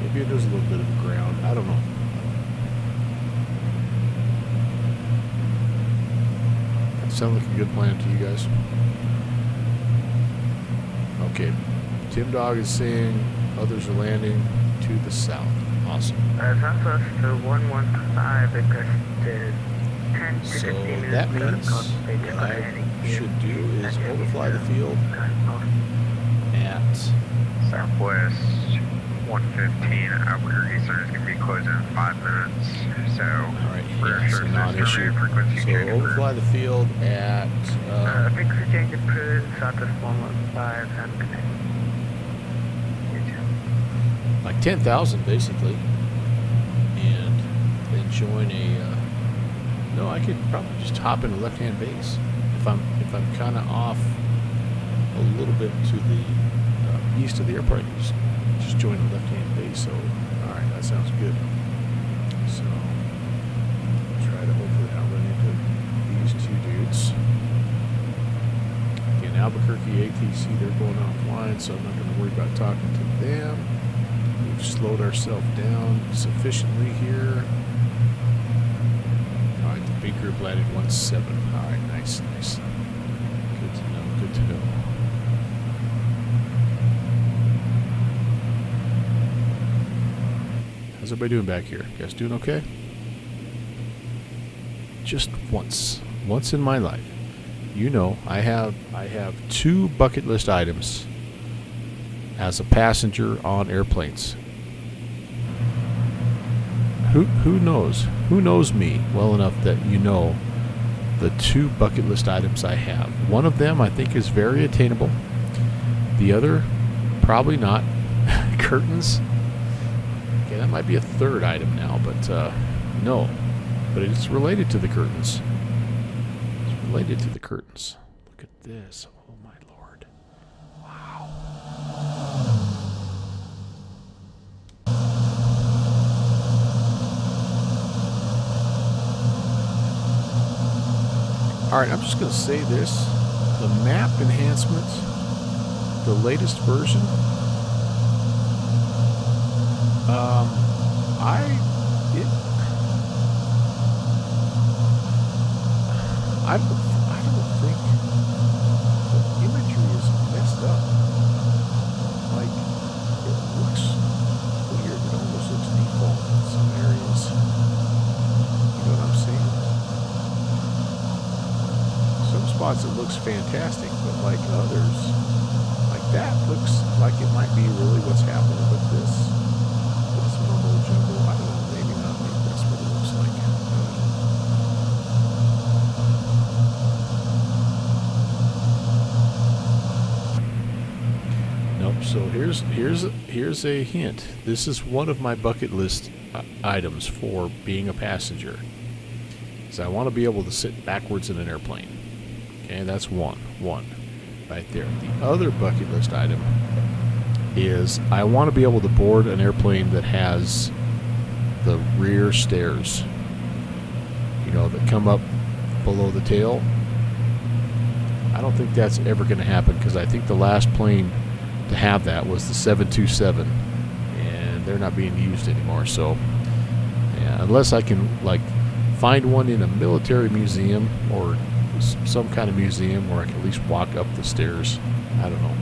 Maybe there's a little bit of ground. I don't know. That sounds like a good plan to you guys. Okay. Tim Dog is saying others are landing to the south. Awesome. Southwest to 115 requested 10 to So 15 minutes. that means what I should do is overfly the field at Southwest 115, Albuquerque Center is going to be closing in 5 minutes. So, Alright, radar yeah, so services, non-issue. terminated frequency So change. overfly the field at Frequency change approved, Southwest 115 and connect. like 10,000 basically, and then join a. No, I could probably just hop in a left-hand base if I'm kind of off a little bit to the east of the airport. I can just join a left-hand base. So, all right, that sounds good. So, try to hopefully not run into these two dudes. Again, Albuquerque ATC, they're going offline, so I'm not going to worry about talking to them. We've slowed ourselves down sufficiently here. All right, the big group landed 1-7. All right, nice. Good to know, good to know. How's everybody doing back here? You guys doing okay? Just once in my life, you know, I have 2 bucket list items as a passenger on airplanes. Who knows? Who knows me well enough that you know the 2 bucket list items I have? One of them I think is very attainable. The other, probably not. Curtains. Okay, that might be a 3rd item now, but no. But it's related to the curtains. It's related to the curtains. Look at this. Oh my lord. Wow. Alright, I'm just going to say this. The map enhancement, the latest version, I don't think the imagery is messed up. Like, it looks weird. It almost looks default in some areas. You know what I'm saying? Some spots it looks fantastic, but like others, like that looks like it might be really what's happening with this mumbo jumbo. I don't know, maybe not. Maybe that's what it looks like. I don't know. Nope. So here's a hint. This is one of my bucket list items for being a passenger. Is I want to be able to sit backwards in an airplane. Okay, that's one right there. The other bucket list item is I want to be able to board an airplane that has the rear stairs, you know, that come up below the tail. I don't think that's ever going to happen because I think the last plane to have that was the 727, and they're not being used anymore. So, yeah, unless I can like find one in a military museum or some kind of museum where I can at least walk up the stairs, I don't know.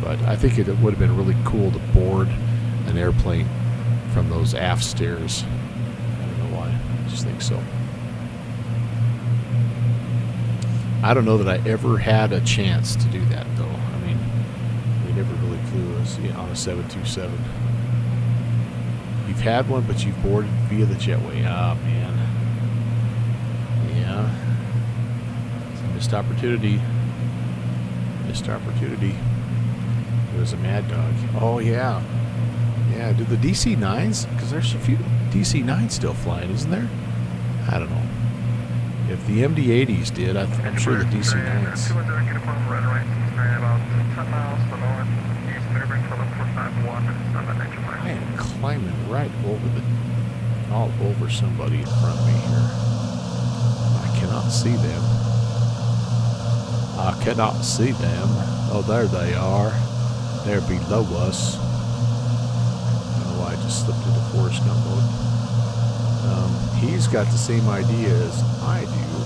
But I think it would have been really cool to board an airplane from those aft stairs. I don't know why. I just think so. I don't know that I ever had a chance to do that, though. I mean, we never really flew on a 727. You've had one, but you've boarded via the jetway. Ah, man. Yeah. It's a missed opportunity. Missed opportunity. It was a Mad Dog. Oh, yeah. Yeah, do the DC-9s? Because there's a few DC-9s still flying, isn't there? I don't know. If the MD-80s did, I'm sure the DC-9s. I am climbing right over all over somebody in front of me here. I cannot see them. I cannot see them. Oh, there they are. They're below us. I don't know why I just slipped into Forrest Gump mode. He's got the same idea as I do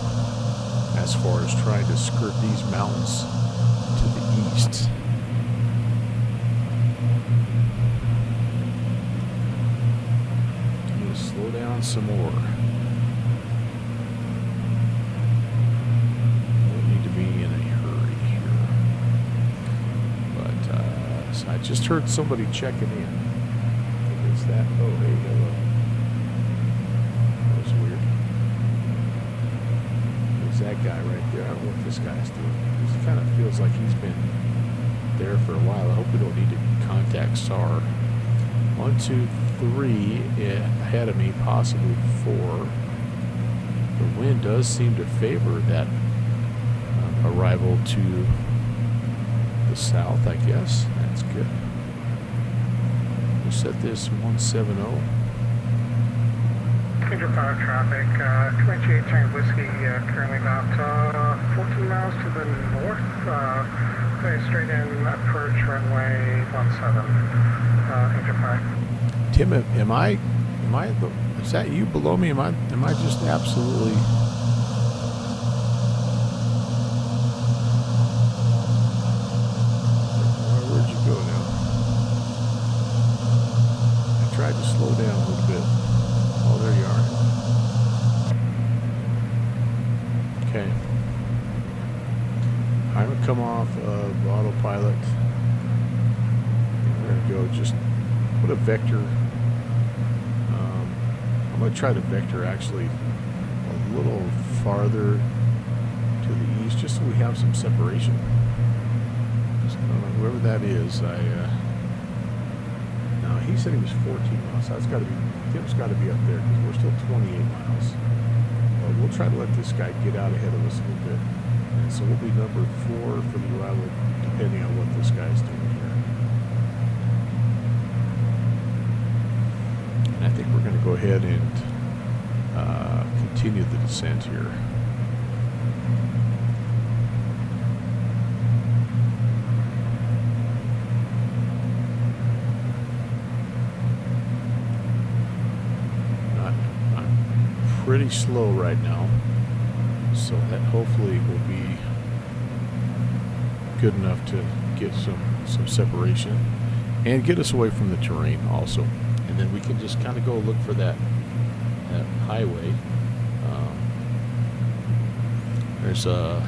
as far as trying to skirt these mountains to the east. I'm going to slow down some more. Don't need to be in a hurry here. But so I just heard somebody checking in. Is that? Oh, hey, hello. That guy right there. I don't know what this guy's doing. It kind of feels like he's been there for a while. I hope we don't need to contact SAR. 1, 2, 3 ahead of me, possibly 4. The wind does seem to favor that arrival to the south, I guess. That's good. We'll set this 170. Major fire traffic, 28 Tango Whiskey, currently about 14 miles to the north, going straight in, approach runway 17, Major fire. Tim, is that you below me? Am I just absolutely... Where'd you go now? I tried to slow down a little bit. Oh, there you are. Okay. I'm going to come off of autopilot. We're going to go just put a vector. I'm going to try to vector actually a little farther to the east just so we have some separation. So, whoever that is, no, he said he was 14 miles. So that's got to be... Tim's got to be up there because we're still 28 miles. But we'll try to let this guy get out ahead of us a little bit. And so we'll be number 4 for the arrival, depending on what this guy's doing here. And I think we're going to go ahead and continue the descent here. Not pretty slow right now, so that hopefully will be good enough to get some separation and get us away from the terrain also, and then we can just kind of go look for that highway. There's a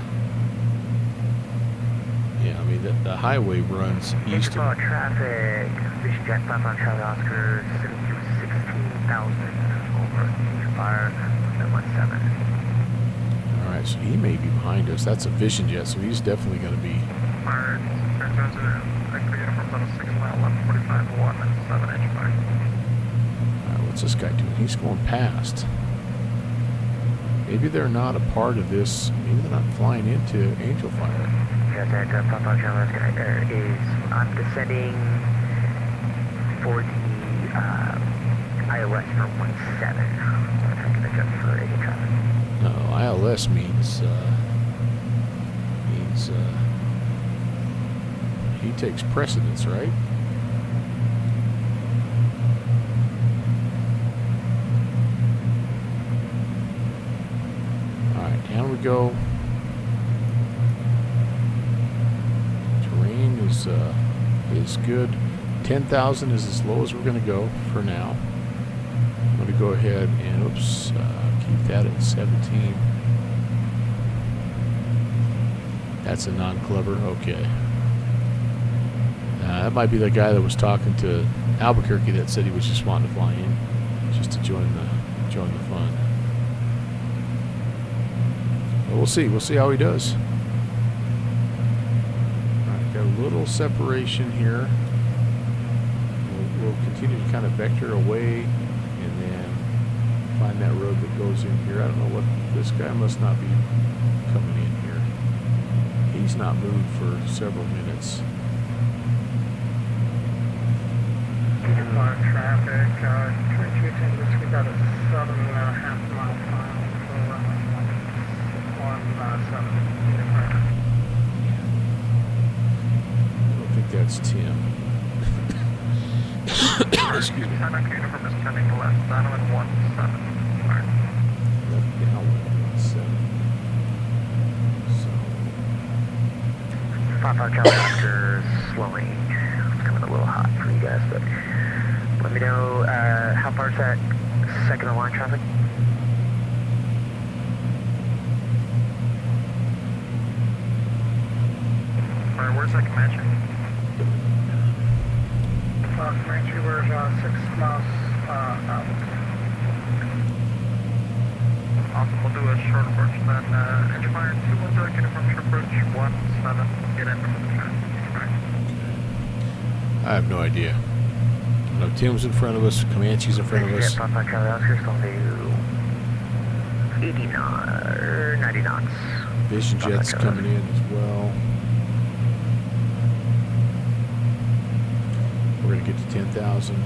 I mean the highway runs east of traffic. Vision Jack 5 on Charlie Oscar, sitting through 16,000 over fire at 17. Alright, so he may be behind us. That's a Vision Jet, so he's definitely going to be... Alright, actually from about a 6 mile left, 45 1 and 7 inch fire. Alright, what's this guy doing? He's going past. Maybe they're not a part of this. Maybe they're not flying into Angel Fire. Yes, that Papa Charlie Oscar is, I'm descending for the iOS for 1.7. So I'm trying to adjust for any traffic. No, ILS means he takes precedence, right? All right, down we go. Terrain is good. 10,000 is as low as we're going to go for now. I'm going to go ahead and keep that at 17. That's a non-clubber. Okay. That might be the guy that was talking to Albuquerque that said he was just wanting to fly in, just to join the fun. But we'll see. We'll see how he does. All right, got a little separation here. We'll continue to kind of vector away, and then find that road that goes in here. I don't know what this guy must not be coming in here. He's not moved for several minutes. Traffic, 2210 Whiskey, got a 7.5 mile file for 17. I don't think that's Tim. Excuse me. Seneca uniform is turning left, Donovan 17. Alright. Left down 17. So. Papa Charlie Oscar slowing. It's coming a little hot for you guys, but let me know how far is that second in line traffic? Alright, where's that Comanche? Comanche, we're 6 miles out. Awesome, we'll do a short approach then. Engineer 210 direct uniform short approach 17. Get in from the track. I have no idea. No, Tim's in front of us. Comanche's in front of us. Yeah, Papa Charlie Oscar still do 80 knots, or 90 knots. Vision Jet's coming in as well. We're going to get to 10,000. And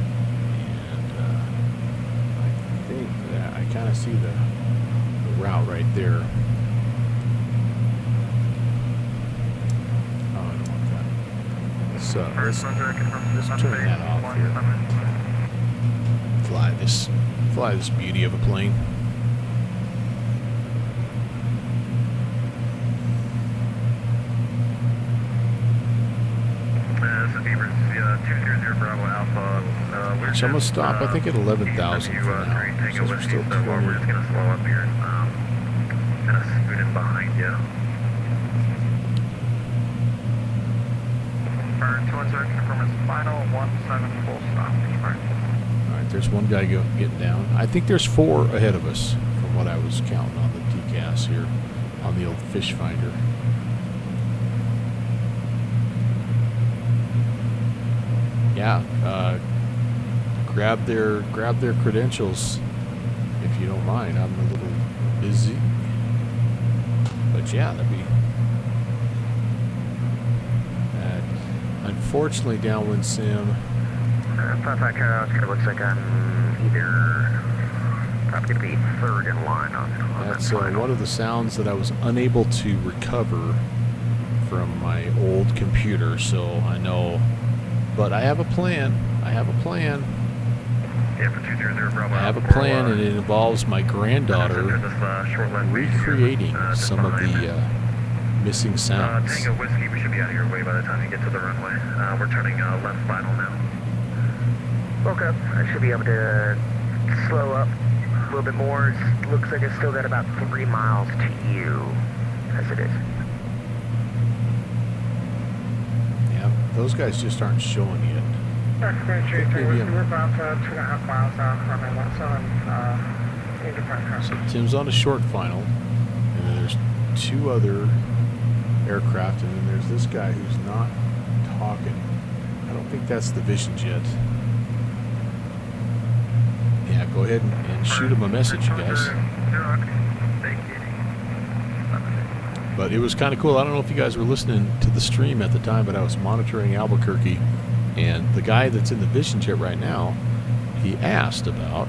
I think that I kind of see the route right there. Oh, I don't want that. So let's turn that off here. Fly this beauty of a plane. This is Beavers, 200 Bravo Alpha. We're So I'm going to stop, I think, at 11,000 for now. Since we're still so we're just going to slow up here. Kind of scoot in behind you. Burn 210 confirm is final, 17 full stop. Alright, there's one guy getting down. I think there's 4 ahead of us, from what I was counting on the TCAS here, on the old fish finder. Yeah, grab their credentials if you don't mind. I'm a little busy, but yeah, that'd be. Unfortunately, downwind sim. Papa Charlie Oscar looks like I'm either Probably going to be third in line on That's that final. one of the sounds that I was unable to recover from my old computer, so I know. But I have a plan. I have a plan. Yeah, for 200 Bravo. I have a plan, and it involves my granddaughter recreating some of the missing sounds. Tango Whiskey, we should be out of your way by the time you get to the runway. We're turning left final now. Okay, I should be able to slow up a little bit more. Looks like it's still got about 3 miles to you, as it is. Yeah, those guys just aren't showing yet. Quincy 8 Whiskey, we're about 2.5 miles out, runway 17, Angel Fire So traffic. Tim's on a short final, and then there's 2 other aircraft, and then there's this guy who's not talking. I don't think that's the Vision Jet. Yeah, go ahead and shoot him a message, you guys. But it was kind of cool. I don't know if you guys were listening to the stream at the time, but I was monitoring Albuquerque, and the guy that's in the Vision Jet right now, he asked about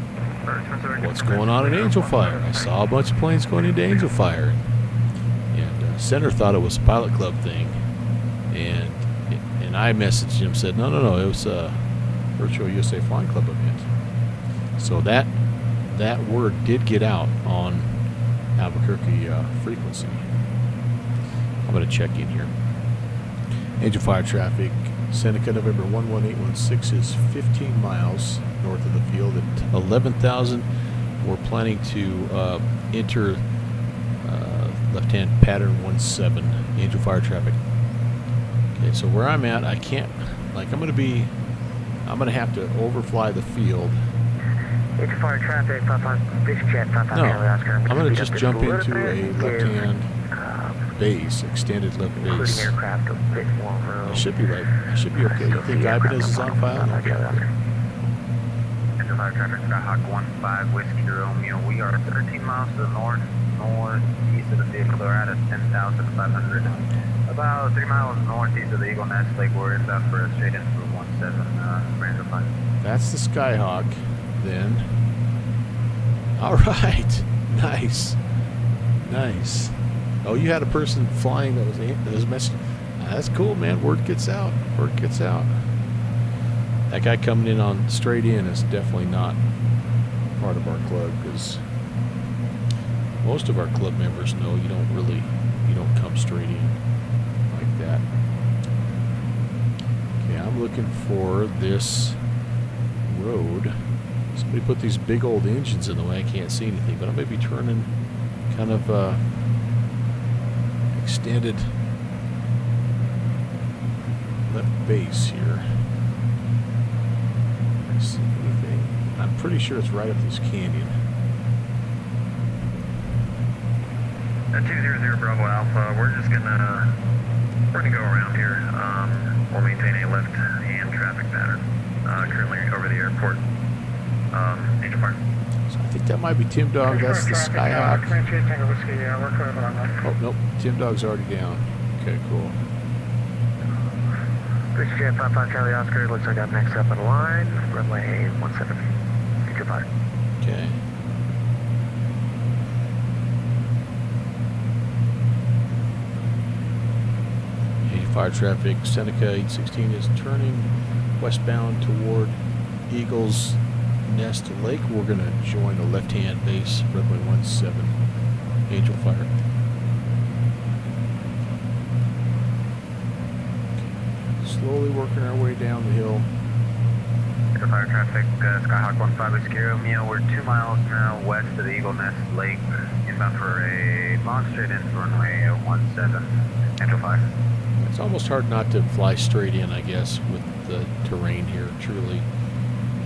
what's going on in Angel Fire. I saw a bunch of planes going into Angel Fire, and Center thought it was a pilot club thing, and I messaged him, said no, it was a Virtual USA Flying Club event. So that word did get out on Albuquerque frequency. I'm going to check in here. Angel Fire traffic, Seneca, November 11816 is 15 miles north of the field at 11,000. We're planning to enter left-hand pattern 17, Angel Fire traffic. Okay, so where I'm at, I can't, like, I'm going to have to overfly the field. Angel Fire traffic, 55 Vision Jet, 55 No, Charlie Oscar. I'm going to Speed just up jump just a little into a bit, give, left-hand base, extended left including base. aircraft, a bit more room. I should be right. I should be okay. You think Ibanez is on file? Okay. Angel Fire traffic, Skyhawk 15 Whiskey Romeo. We are 13 miles to the northeast of the vehicle. We're at 10,500. About 3 miles northeast of the Eagle Nest Lake. We're inbound for a straight in for 17 Angel Fire. That's the Skyhawk, then. All right. Nice. Nice. Oh, you had a person flying that was a message. That's cool, man. Word gets out. Word gets out. That guy coming in on straight in is definitely not part of our club, because most of our club members know you don't come straight in like that. Okay, I'm looking for this road. Somebody put these big old engines in the way. I can't see anything, but I may be turning kind of extended left base here. I see anything? I'm pretty sure it's right up this canyon. 200 Bravo Alpha, we're gonna go around here. We'll maintain a left-hand traffic pattern. Currently over the airport. Angel Fire. So I think that might be Tim Dog. That's the Skyhawk. Quincy 8 Whiskey, we're clear of that. Oh, nope. Tim Dog's already down. Okay, cool. Vision Jet 55 Charlie Oscar, looks like I'm next up on the line. Runway 17. Angel Fire. Okay. Fire traffic, Seneca 816 is turning westbound toward Eagles Nest Lake. We're going to join a left-hand base, runway 17, Angel Fire. Okay. Slowly working our way down the hill. Angel Fire traffic, Skyhawk 15 Whiskey Romeo. We're 2 miles now west of the Eagle Nest Lake. Inbound for a long straight in for runway 17, Angel Fire. It's almost hard not to fly straight in, I guess, with the terrain here, truly.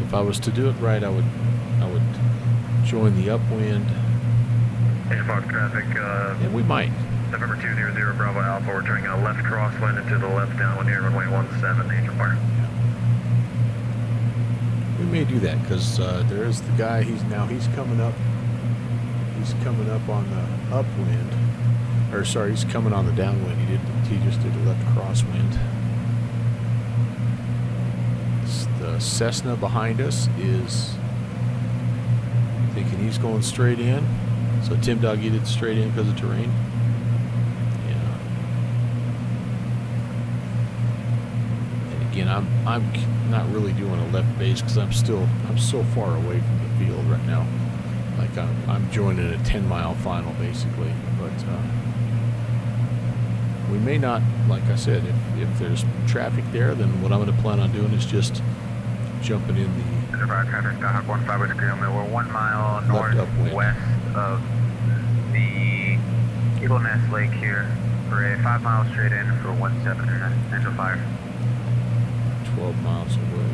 If I was to do it right, I would join the upwind. Angel Fire traffic, And we might. November 200 Bravo Alpha, we're turning a left crosswind into the left downwind here, runway 17, Angel Fire. We may do that, because there is the guy, he's coming up. He's coming up on the upwind. Or sorry, he's coming on the downwind. He just did a left crosswind. The Cessna behind us is thinking and he's going straight in. So Tim Dog, you did straight in because of terrain. Yeah. And again, I'm not really doing a left base because I'm so far away from the field right now. Like I'm joining a 10-mile final basically, but we may not. Like I said, if there's traffic there, then what I'm going to plan on doing is just jumping in the Traffic, Skyhawk 15 Whiskey Romeo. We're 1 mile Left upwind. northwest of the Eagle Nest Lake here for a 5 mile straight in for 17 engine fire. 12 miles away.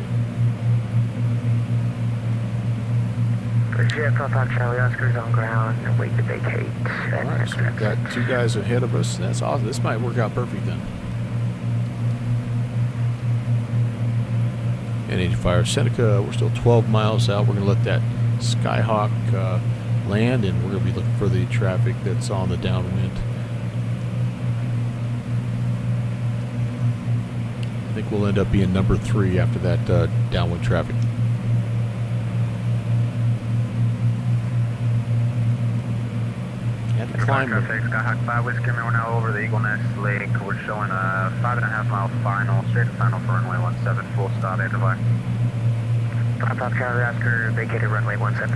Jet Papa Charlie Oscar's on ground and wait to vacate. All right, so we've got 2 guys ahead of us. That's awesome. This might work out perfect then. And Agent Fire Seneca, we're still 12 miles out. We're going to let that Skyhawk land, and we're going to be looking for the traffic that's on the downwind. I think we'll end up being number 3 after that downwind traffic. And the climb. Traffic, Skyhawk 5 Whiskey Romeo. We're now over the Eagle Nest Lake. We're showing a 5.5 mile final, straight final for runway 17, full stop, engine fire. Papa Charlie Oscar vacated runway 17.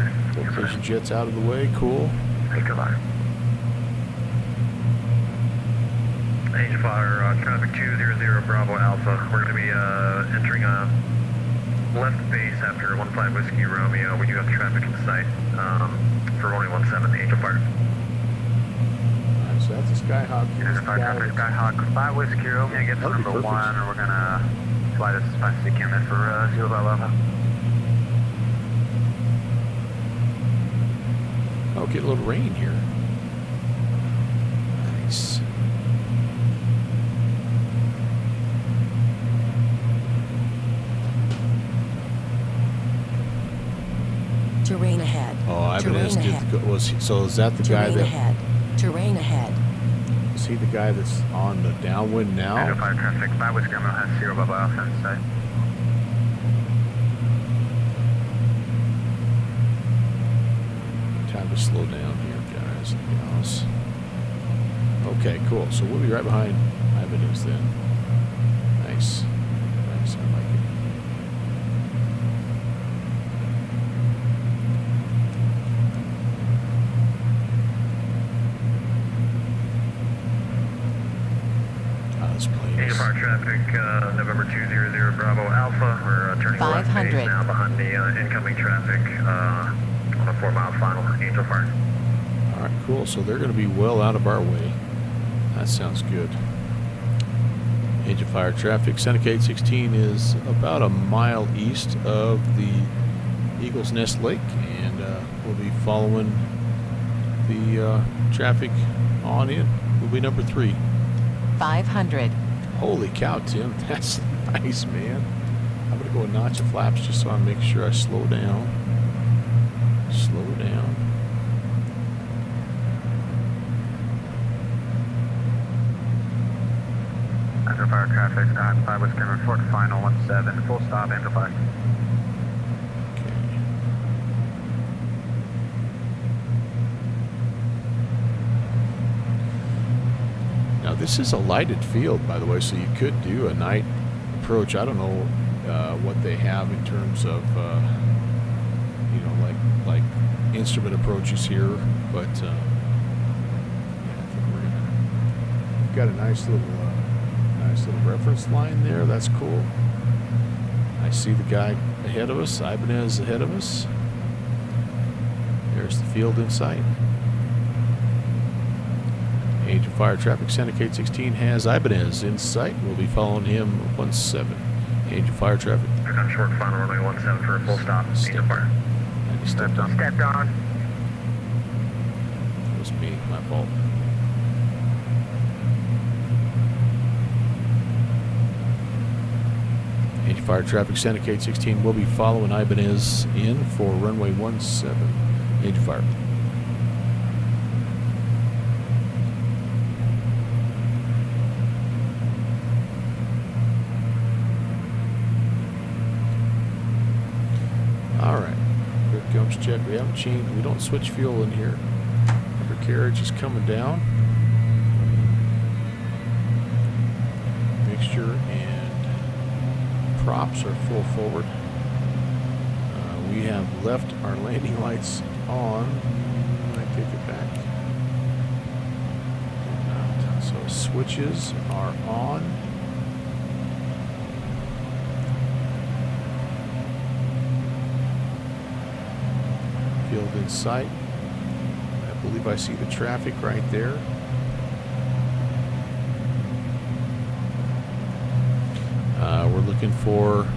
Vision jet's out of the way. Cool. Angel Fire. Angel Fire, traffic 200 Bravo Alpha. We're going to be entering a left base after 15 Whiskey Romeo. We do have traffic in sight for runway 17, Angel Fire. Alright, so that's a Skyhawk. Engine fire, traffic, Skyhawk 5 Whiskey Romeo. Get to That'll be number perfect. 1, and we're going to fly this as fast as we can in for 0 Alpha. Oh, get a little rain here. Nice. Terrain ahead. Oh, Terrain Ibanez did. ahead. So is that the guy Terrain that? ahead. Terrain ahead. Is he the guy that's on the downwind Engine now? fire, traffic 5 Whiskey Romeo has 0 Alpha in sight. Time to slow down here, guys and gals. Okay, cool. So we'll be right behind Ibanez then. Nice. Nice. I like it. Ah, this plane Angel is- Fire traffic, November 200 Bravo Alpha. We're turning left 500. base now behind the incoming traffic on a 4 mile final. Angel Fire. All right, cool. So they're going to be well out of our way. That sounds good. Agent Fire traffic. Seneca 816 is about a mile east of the Eagle's Nest Lake, and we'll be following the traffic on in. We'll be number 3. 500. Holy cow, Tim. That's nice, man. I'm going to go a notch of flaps just so I make sure I slow down. Slow down. Engine fire, traffic, Skyhawk 5 Whiskey Romeo, short final 17, full stop, engine fire. Okay. Now this is a lighted field, by the way, so you could do a night approach. I don't know what they have in terms of, you know, like instrument approaches here, but yeah, I think we've got a nice little reference line there. That's cool. I see the guy ahead of us, Ibanez ahead of us. There's the field in sight. Agent Fire traffic, Seneca 816 has Ibanez in sight. We'll be following him 17. Agent Fire traffic. Back on short final runway 17 for a full stop. Angel Fire. And he stepped on. Stepped on. That was me, my fault. Agent Fire traffic, Seneca 816 will be following Ibanez in for runway 17. Agent Fire. All right. Good go flaps check. We haven't changed. We don't switch fuel in here. Undercarriage is coming down. Mixture and props are full forward. We have left our landing lights on. I take it back. So switches are on. Field in sight. I believe I see the traffic right there. We're looking for,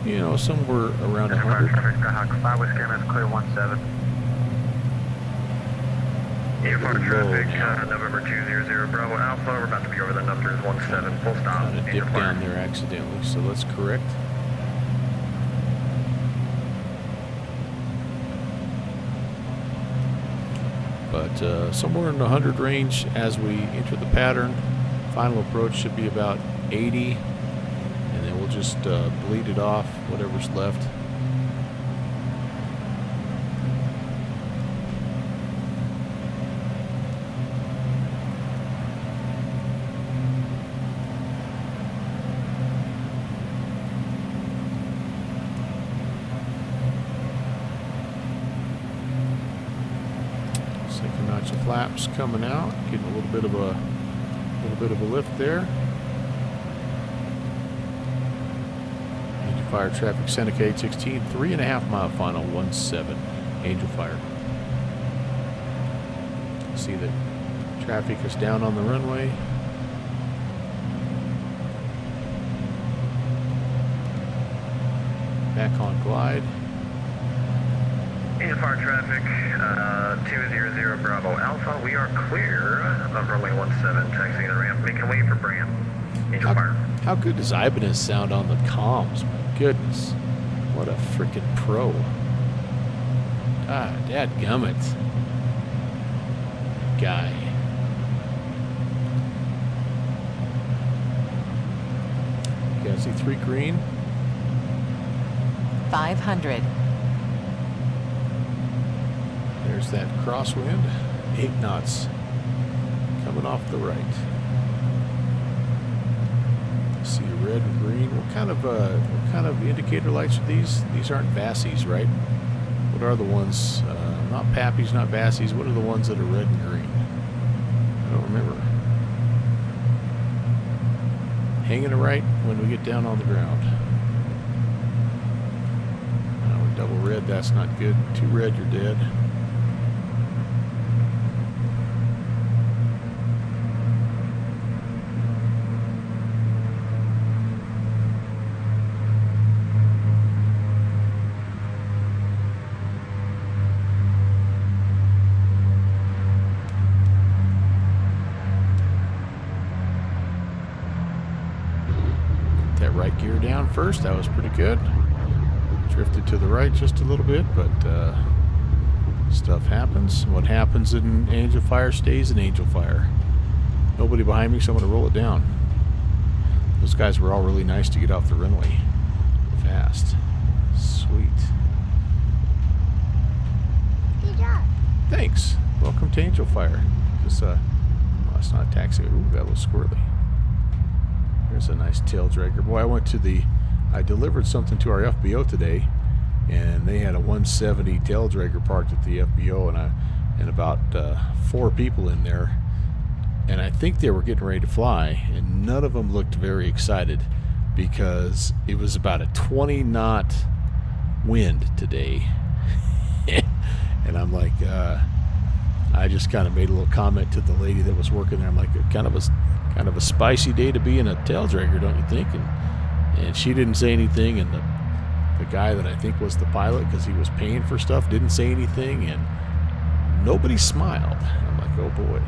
you know, somewhere around 100. Traffic, Skyhawk 5 Whiskey is clear 17. Uniform Low traffic, now. November 200 Bravo Alpha. We're about to be over the numbers 17. Full stop. Kind of dipped down there accidentally, so let's correct. But somewhere in the 100 range as we enter the pattern. Final approach should be about 80, and then we'll just bleed it off, whatever's left. Second notch of flaps coming out, getting a little bit of a lift there. Angel Fire traffic, Seneca 816, 3.5 mile final, 17, Angel Fire. See that traffic is down on the runway. Back on glide. Angel Fire traffic, 200 Bravo Alpha. We are clear of runway 17, taxiing the ramp, making way for Brand. Angel Fire. How good does Ibanez sound on the comms? My goodness. What a freaking pro. Ah, dadgummit. Guy. Okay, I see 3 green. 500. There's that crosswind. 8 knots. Coming off the right. See red and green. What kind of indicator lights are these? These aren't Vassies, right? What are the ones? Not Pappies, not Vassies. What are the ones that are red and green? I don't remember. Hanging a right when we get down on the ground. Double red, that's not good. 2 red, you're dead. That right gear down first, that was pretty good. Drifted to the right just a little bit, but stuff happens. What happens in Angel Fire stays in Angel Fire. Nobody behind me, so I'm going to roll it down. Those guys were all really nice to get off the runway fast. Sweet. Good job. Thanks. Welcome to Angel Fire. This, oh, it's not a taxi. Ooh, that was squirrely. There's a nice tail dragger. Boy, I delivered something to our FBO today, and they had a 170 tail dragger parked at the FBO, and about 4 people in there, and I think they were getting ready to fly, and none of them looked very excited because it was about a 20-knot wind today. And I'm like, I just kind of made a little comment to the lady that was working there. I'm like, kind of a spicy day to be in a tail dragger, don't you think? And she didn't say anything, and the guy that I think was the pilot, because he was paying for stuff, didn't say anything, and nobody smiled. I'm like, oh boy.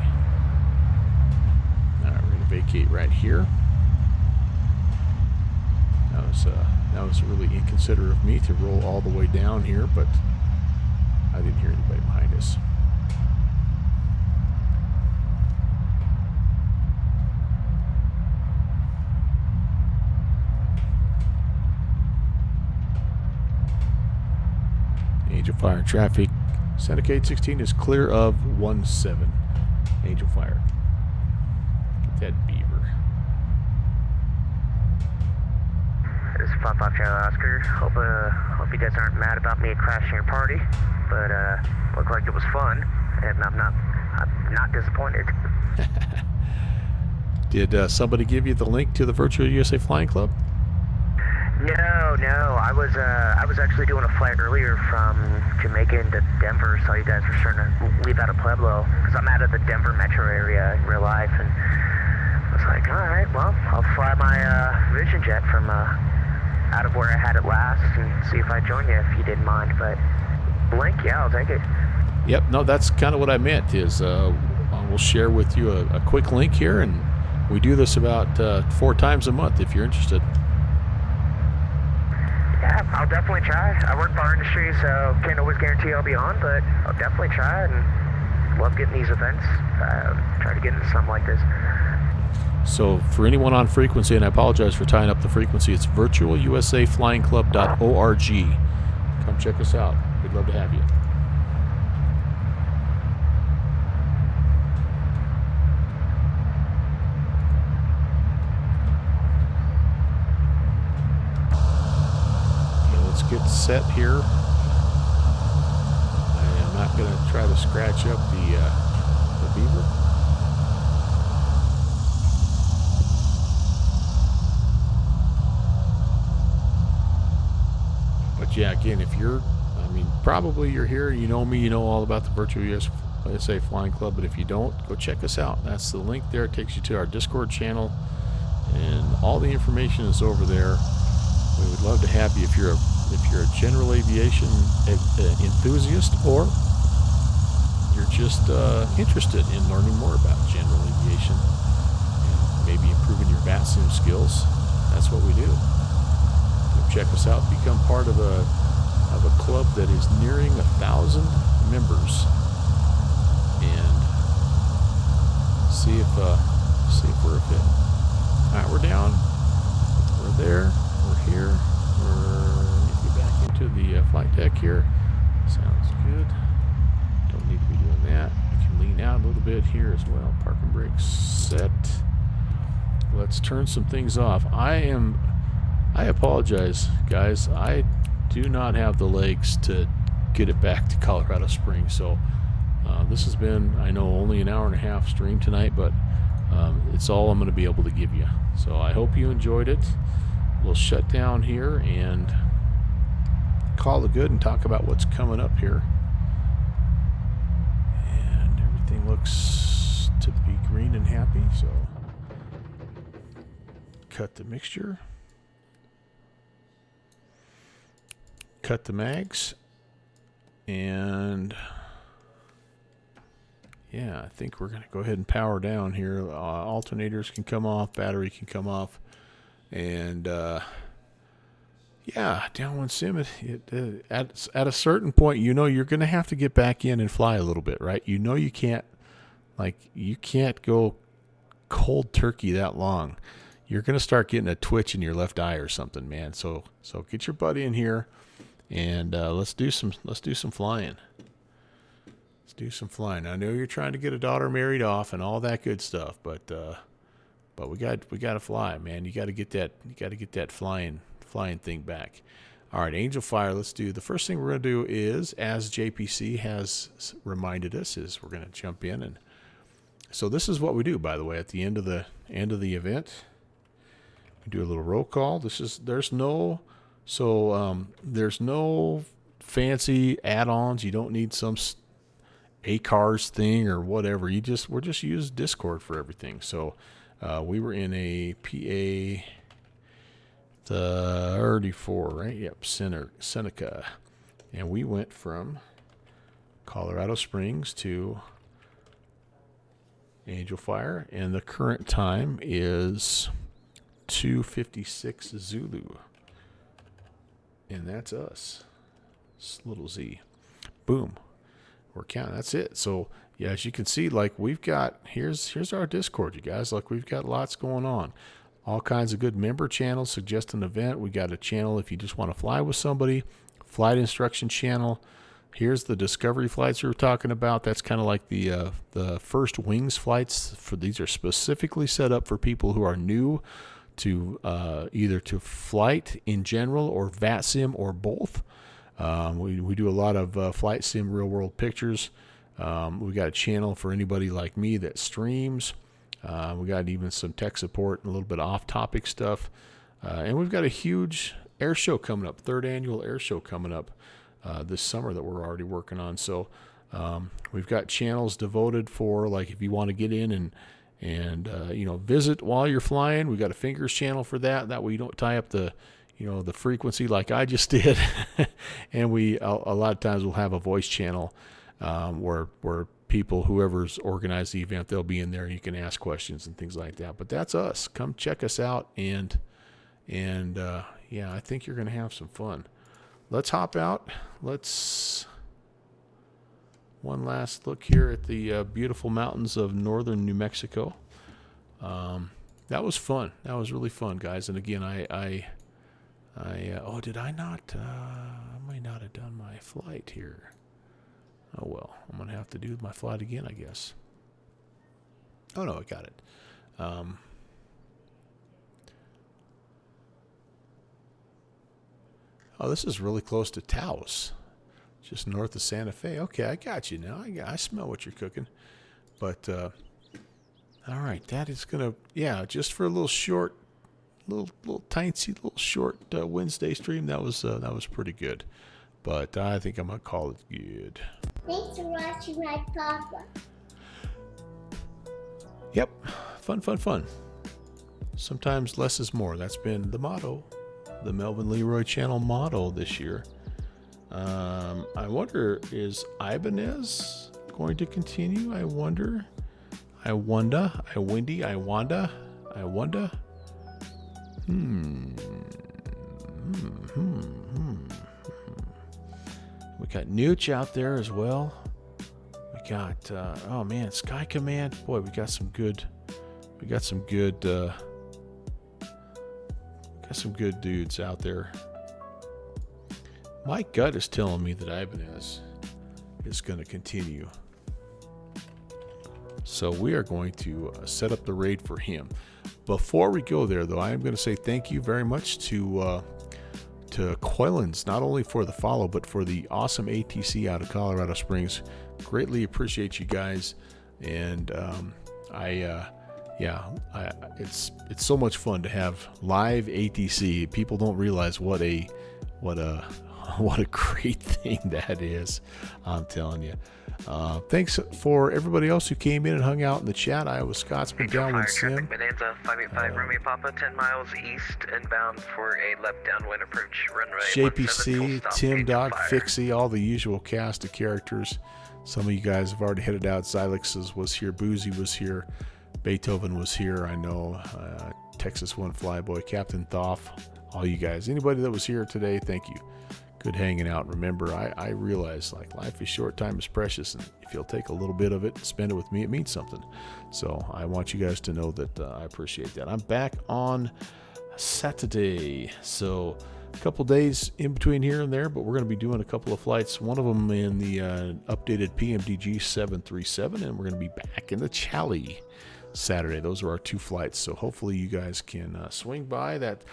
All right, we're going to vacate right here. That was really inconsiderate of me to roll all the way down here, but I didn't hear anybody behind us. Angel Fire traffic. Seneca 816 is clear of 17. Angel Fire. Get that beaver. This is 55 Charlie Oscar. Hope you guys aren't mad about me crashing your party, but looked like it was fun, and I'm not disappointed. Did somebody give you the link to the Virtual USA Flying Club? No. I was actually doing a flight earlier from Jamaica into Denver. Saw you guys were starting to leave out of Pueblo, because I'm out of the Denver metro area in real life, and I was like, all right, well, I'll fly my Vision Jet from out of where I had it last and see if I join you if you didn't mind. But link, yeah, I'll take it. Yep, no, that's kind of what I meant is we'll share with you a quick link here, and we do this about 4 times a month if you're interested. Yeah, I'll definitely try. I work bar industry, so can't always guarantee I'll be on, but I'll definitely try, and love getting these events. Try to get into something like this. So for anyone on frequency, and I apologize for tying up the frequency, it's virtualusaflyingclub.org. Come check us out. We'd love to have you. Okay, let's get set here. I am not going to try to scratch up the beaver. But yeah, again, if you're, probably you're here, you know me, you know all about the Virtual USA Flying Club, but if you don't, go check us out. That's the link there. It takes you to our Discord channel, and all the information is over there. We would love to have you if you're a general aviation enthusiast, or you're just interested in learning more about general aviation and maybe improving your VATSIM skills. That's what we do. Check us out. Become part of a club that is nearing 1,000 members, and see if we're a fit. All right, we're down. We're there. We're here. We're get back into the flight deck here. Sounds good. Don't need to be doing that. We can lean out a little bit here as well. Parking brakes set. Let's turn some things off. I apologize, guys. I do not have the legs to get it back to Colorado Springs. So this has been, I know, only an hour and a half stream tonight, but it's all I'm going to be able to give you. So I hope you enjoyed it. We'll shut down here and call it good and talk about what's coming up here. And everything looks to be green and happy. So cut the mixture. Cut the mags, and yeah, I think we're going to go ahead and power down here. Alternators can come off, battery can come off, and yeah, downwind sim. At a certain point, you know you're going to have to get back in and fly a little bit, right? You know you can't go cold turkey that long. You're going to start getting a twitch in your left eye or something, man. So get your butt in here. And let's do some flying. Let's do some flying. I know you're trying to get a daughter married off and all that good stuff, but we got to fly, man. You got to get that flying thing back. All right, Angel Fire. Let's do the first thing we're going to do is, as JPC has reminded us, is we're going to jump in, and so this is what we do. By the way, at the end of the event, we do a little roll call. There's no fancy add-ons. You don't need some ACARS thing or whatever. We're just use Discord for everything. So we were in a PA 34, right? Yep, Seneca, and we went from Colorado Springs to Angel Fire, and the current time is 2:56 Zulu. And that's us. It's little Z. Boom. We're counting. That's it. So yeah, as you can see, like we've got, here's our Discord, you guys. Like we've got lots going on. All kinds of good member channels. Suggest an event. We got a channel if you just want to fly with somebody. Flight instruction channel. Here's the Discovery flights we were talking about. That's kind of like the first wings flights. These are specifically set up for people who are new to either to flight in general or VAT sim or both. We do a lot of flight sim real world pictures. We got a channel for anybody like me that streams. We got even some tech support and a little bit of off-topic stuff. And we've got a huge air show coming up, 3rd annual air show coming up this summer that we're already working on. So we've got channels devoted for, like, if you want to get in and visit while you're flying. We got a fingers channel for that. That way you don't tie up the frequency like I just did. And we a lot of times we'll have a voice channel where people, whoever's organized the event, they'll be in there and you can ask questions and things like that. But that's us. Come check us out, and yeah, I think you're going to have some fun. Let's hop out. Let's one last look here at the beautiful mountains of northern New Mexico. That was fun. That was really fun, guys. And again, oh, did I not? I might not have done my flight here. Oh, well, I'm going to have to do my flight again, I guess. Oh, no, I got it. Oh, this is really close to Taos, just north of Santa Fe. Okay, I got you now. I smell what you're cooking. But, all right, that is going to, yeah, just for a little short, little tiny, little short Wednesday stream, that was pretty good. But I think I'm going to call it good. Thanks for watching my papa. Yep. Fun. Sometimes less is more. That's been the motto, the Melvin Leroy channel motto this year. I wonder, is Ibanez going to continue? I wonder. We got Nooch out there as well. We got oh man, Sky Command. Boy, we got some good dudes out there. My gut is telling me that Ibanez is going to continue. So we are going to set up the raid for him. Before we go there, though, I am going to say thank you very much to Coilins, not only for the follow, but for the awesome ATC out of Colorado Springs. Greatly appreciate you guys. And it's so much fun to have live ATC. People don't realize what a great thing that is. I'm telling you. Thanks for everybody else who came in and hung out in the chat. Iowa Scotsman, Downwind Sim. Bonanza 585 Romeo Papa, 10 miles east inbound for a left downwind approach runway. JPC, Tim, Doc, Fixie, all the usual cast of characters. Some of you guys have already headed out. Xylix was here, Boozy was here, Beethoven was here, I know, Texas One Flyboy, Captain Thoff, all you guys. Anybody that was here today, thank you. Good hanging out. Remember, I realize, like, life is short, time is precious, and if you'll take a little bit of it and spend it with me, it means something. So I want you guys to know that I appreciate that. I'm back on Saturday, so a couple days in between here and there, but we're going to be doing a couple of flights. One of them in the updated PMDG 737, and we're going to be back in the Chally Saturday. Those are our two flights, so hopefully you guys can swing by. That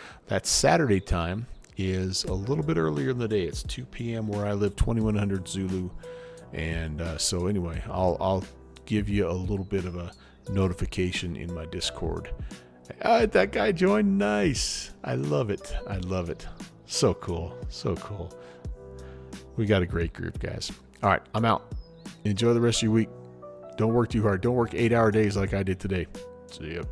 Saturday time is a little bit earlier in the day. It's 2 p.m. where I live, 2100 Zulu. And so anyway, I'll give you a little bit of a notification in my Discord. That guy joined. Nice. I love it. So cool. We got a great group, guys. All right, I'm out. Enjoy the rest of your week. Don't work too hard. Don't work 8-hour days like I did today. See ya.